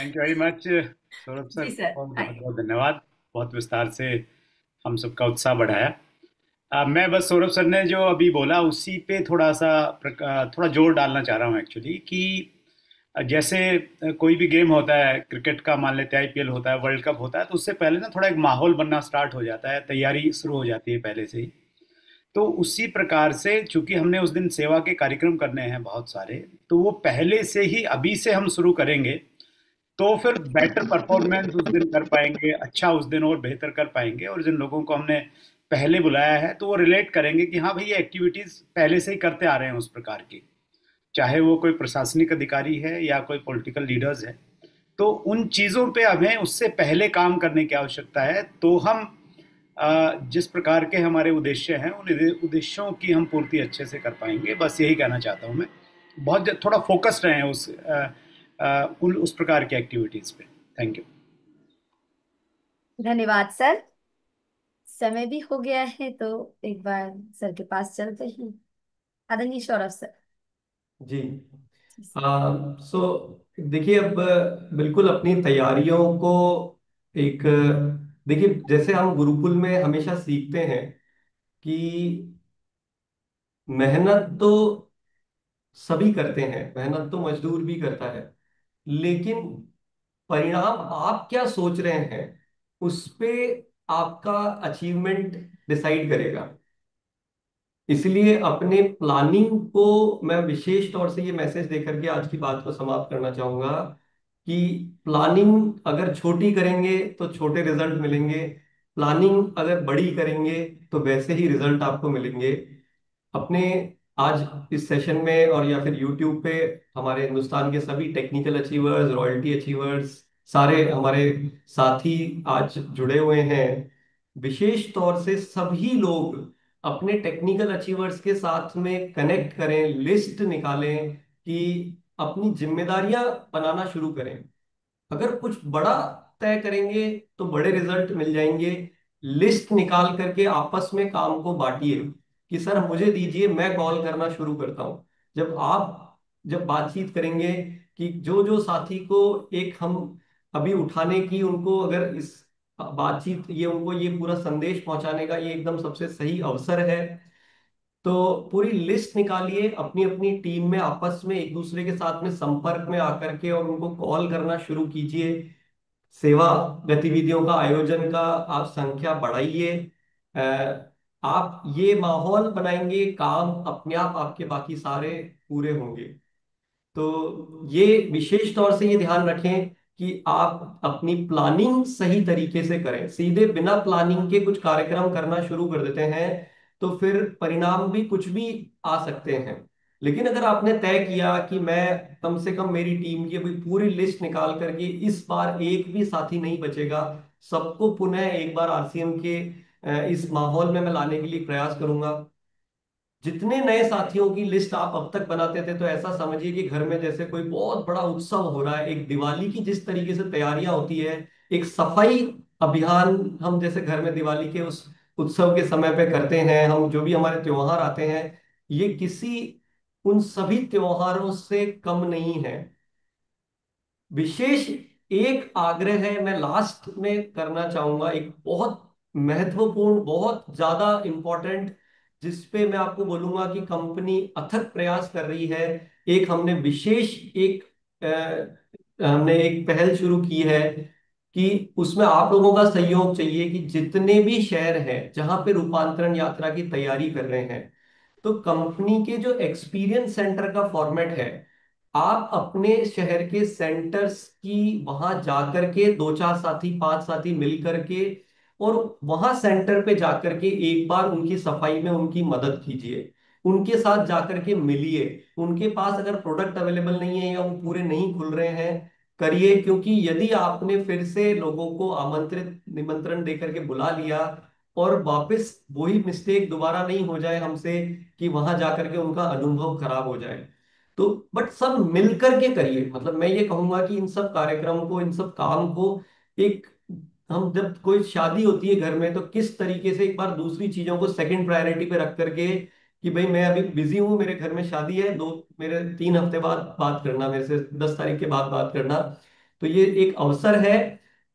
Thank you very much Saurabh sir, जी सर बहुत बहुत आइए। बहुत धन्यवाद। बहुत विस्तार से हम सबका उत्साह बढ़ाया। मैं बस सौरभ सर ने जो अभी बोला उसी पे थोड़ा सा थोड़ा जोर डालना चाह रहा हूँ एक्चुअली, कि जैसे कोई भी गेम होता है, क्रिकेट का मान लेते हैं, आईपीएल होता है, वर्ल्ड कप होता है, तो उससे पहले ना थोड़ा एक माहौल बनना स्टार्ट हो जाता है, तैयारी शुरू हो जाती है पहले से ही। तो उसी प्रकार से चूंकि हमने उस दिन सेवा के कार्यक्रम करने हैं बहुत सारे, तो वो पहले से ही अभी से हम शुरू करेंगे तो फिर बेटर परफॉर्मेंस उस दिन कर पाएंगे, अच्छा उस दिन और बेहतर कर पाएंगे। और जिन लोगों को हमने पहले बुलाया है तो वो रिलेट करेंगे कि हाँ भाई ये एक्टिविटीज पहले से ही करते आ रहे हैं उस प्रकार की, चाहे वो कोई प्रशासनिक अधिकारी है या कोई पॉलिटिकल लीडर्स है। तो उन चीज़ों पे हमें उससे पहले काम करने की आवश्यकता है, तो हम जिस प्रकार के हमारे उद्देश्य हैं उन उद्देश्यों की हम पूर्ति अच्छे से कर पाएंगे। बस यही कहना चाहता हूँ मैं। बहुत थोड़ा फोकस्ड रहें उस प्रकार की एक्टिविटीज़ पे। Thank you. धन्यवाद सर। समय भी हो गया है तो एक बार सर के पास चलते हैं। आदरणीय सौरभ सर। जी। सो देखिए, अब बिल्कुल अपनी तैयारियों को एक, देखिए जैसे हम गुरुकुल में हमेशा सीखते हैं कि मेहनत तो सभी करते हैं, मेहनत तो मजदूर भी करता है, लेकिन परिणाम आप क्या सोच रहे हैं उस पे आपका अचीवमेंट डिसाइड करेगा। इसलिए अपने प्लानिंग को, मैं विशेष तौर से ये मैसेज देकर के आज की बात को समाप्त करना चाहूंगा कि प्लानिंग अगर छोटी करेंगे तो छोटे रिजल्ट मिलेंगे, प्लानिंग अगर बड़ी करेंगे तो वैसे ही रिजल्ट आपको मिलेंगे। अपने आज इस सेशन में और या फिर यूट्यूब पे हमारे हिंदुस्तान के सभी टेक्निकल अचीवर्स, रॉयल्टी अचीवर्स, सारे हमारे साथी आज जुड़े हुए हैं। विशेष तौर से सभी लोग अपने टेक्निकल अचीवर्स के साथ में कनेक्ट करें, लिस्ट निकालें कि अपनी जिम्मेदारियां बनाना शुरू करें। अगर कुछ बड़ा तय करेंगे तो बड़े रिजल्ट मिल जाएंगे। लिस्ट निकाल करके आपस में काम को बांटिए कि सर मुझे दीजिए, मैं कॉल करना शुरू करता हूं। जब बातचीत करेंगे कि जो जो साथी को एक हम अभी उठाने की, उनको अगर इस बातचीत, ये उनको ये पूरा संदेश पहुंचाने का ये एकदम सबसे सही अवसर है, तो पूरी लिस्ट निकालिए, अपनी अपनी टीम में आपस में एक दूसरे के साथ में संपर्क में आकर के और उनको कॉल करना शुरू कीजिए। सेवा गतिविधियों का आयोजन का आप संख्या बढ़ाइए। आप ये माहौल बनाएंगे, काम अपने आप आपके बाकी सारे पूरे होंगे। तो ये विशेष तौर से ये ध्यान रखें कि आप अपनी प्लानिंग सही तरीके से करें। सीधे बिना प्लानिंग के कुछ कार्यक्रम करना शुरू कर देते हैं तो फिर परिणाम भी कुछ भी आ सकते हैं। लेकिन अगर आपने तय किया कि मैं कम से कम, मेरी टीम की अभी पूरी लिस्ट निकाल करके इस बार एक भी साथी नहीं बचेगा, सबको पुनः एक बार आरसीएम के इस माहौल में मैं लाने के लिए प्रयास करूंगा। जितने नए साथियों की लिस्ट आप अब तक बनाते थे, तो ऐसा समझिए कि घर में जैसे कोई बहुत बड़ा उत्सव हो रहा है। एक दिवाली की जिस तरीके से तैयारियां होती है, एक सफाई अभियान, हम जैसे घर में दिवाली के उस उत्सव के समय पे करते हैं, हम जो भी हमारे त्योहार आते हैं, ये किसी उन सभी त्योहारों से कम नहीं है। विशेष एक आग्रह है मैं लास्ट में करना चाहूंगा, एक बहुत महत्वपूर्ण, बहुत ज्यादा इंपॉर्टेंट, जिसपे मैं आपको बोलूंगा कि कंपनी अथक प्रयास कर रही है। एक हमने विशेष एक हमने एक पहल शुरू की है कि उसमें आप लोगों का सहयोग चाहिए कि जितने भी शहर हैं जहां पे रूपांतरण यात्रा की तैयारी कर रहे हैं, तो कंपनी के जो एक्सपीरियंस सेंटर का फॉर्मेट है, आप अपने शहर के सेंटर्स की वहां जाकर के दो चार साथी, पांच साथी मिल करके, और वहां सेंटर पे जाकर के एक बार उनकी सफाई में उनकी मदद कीजिए, उनके साथ जाकर के मिलिए। उनके पास अगर प्रोडक्ट अवेलेबल नहीं है या वो पूरे नहीं खुल रहे हैं, करिए। क्योंकि यदि आपने फिर से लोगों को आमंत्रित निमंत्रण देकर के बुला लिया और वापस वही मिस्टेक दोबारा नहीं हो जाए हमसे कि वहां जाकर के उनका अनुभव खराब हो जाए, तो बट सब मिलकर के करिए। मतलब मैं ये कहूंगा कि इन सब कार्यक्रम को, इन सब काम को, एक, हम जब कोई शादी होती है घर में, तो किस तरीके से एक बार दूसरी चीजों को सेकंड प्रायोरिटी पे रख करके कि भाई मैं अभी बिजी हूँ, मेरे घर में शादी है, दो मेरे 3 हफ्ते बाद बात करना, मेरे से 10 तारीख के बाद बात करना। तो ये एक अवसर है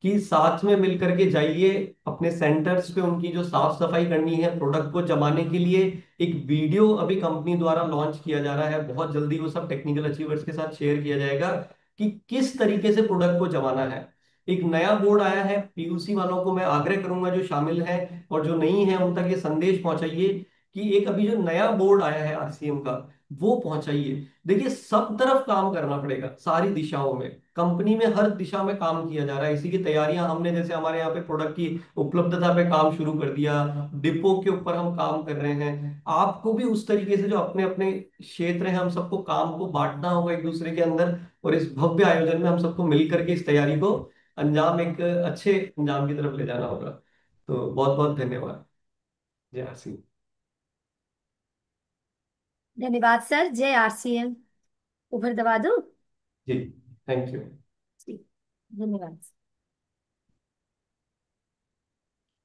कि साथ में मिलकर के जाइए अपने सेंटर्स पे, उनकी जो साफ सफाई करनी है, प्रोडक्ट को जमाने के लिए एक वीडियो अभी कंपनी द्वारा लॉन्च किया जा रहा है, बहुत जल्दी वो सब टेक्निकल अचीवर्स के साथ शेयर किया जाएगा कि किस तरीके से प्रोडक्ट को जमाना है। एक नया बोर्ड आया है, पीयूसी वालों को मैं आग्रह करूंगा जो शामिल हैं और जो नहीं है उन तक ये संदेश पहुंचाइए कि एक अभी जो नया बोर्ड आया है आरसीएम का, वो पहुंचाइए। देखिए सब तरफ काम करना पड़ेगा, सारी दिशाओं में, कंपनी में हर दिशा में काम किया जा रहा है। इसी की तैयारियां हमने, जैसे हमारे यहाँ पे प्रोडक्ट की उपलब्धता पे काम शुरू कर दिया, डिपो के ऊपर हम काम कर रहे हैं। आपको भी उस तरीके से जो अपने अपने क्षेत्र हैं, हम सबको काम को बांटना होगा एक दूसरे के अंदर, और इस भव्य आयोजन में हम सबको मिलकर के इस तैयारी को अंजाम, एक अच्छे अंजाम की तरफ ले जाना होगा। तो बहुत बहुत धन्यवाद। जय आरसी। धन्यवाद सर। जय आरसीएम। ऊपर दबा दूं? जी, थैंक यू। जी, धन्यवाद।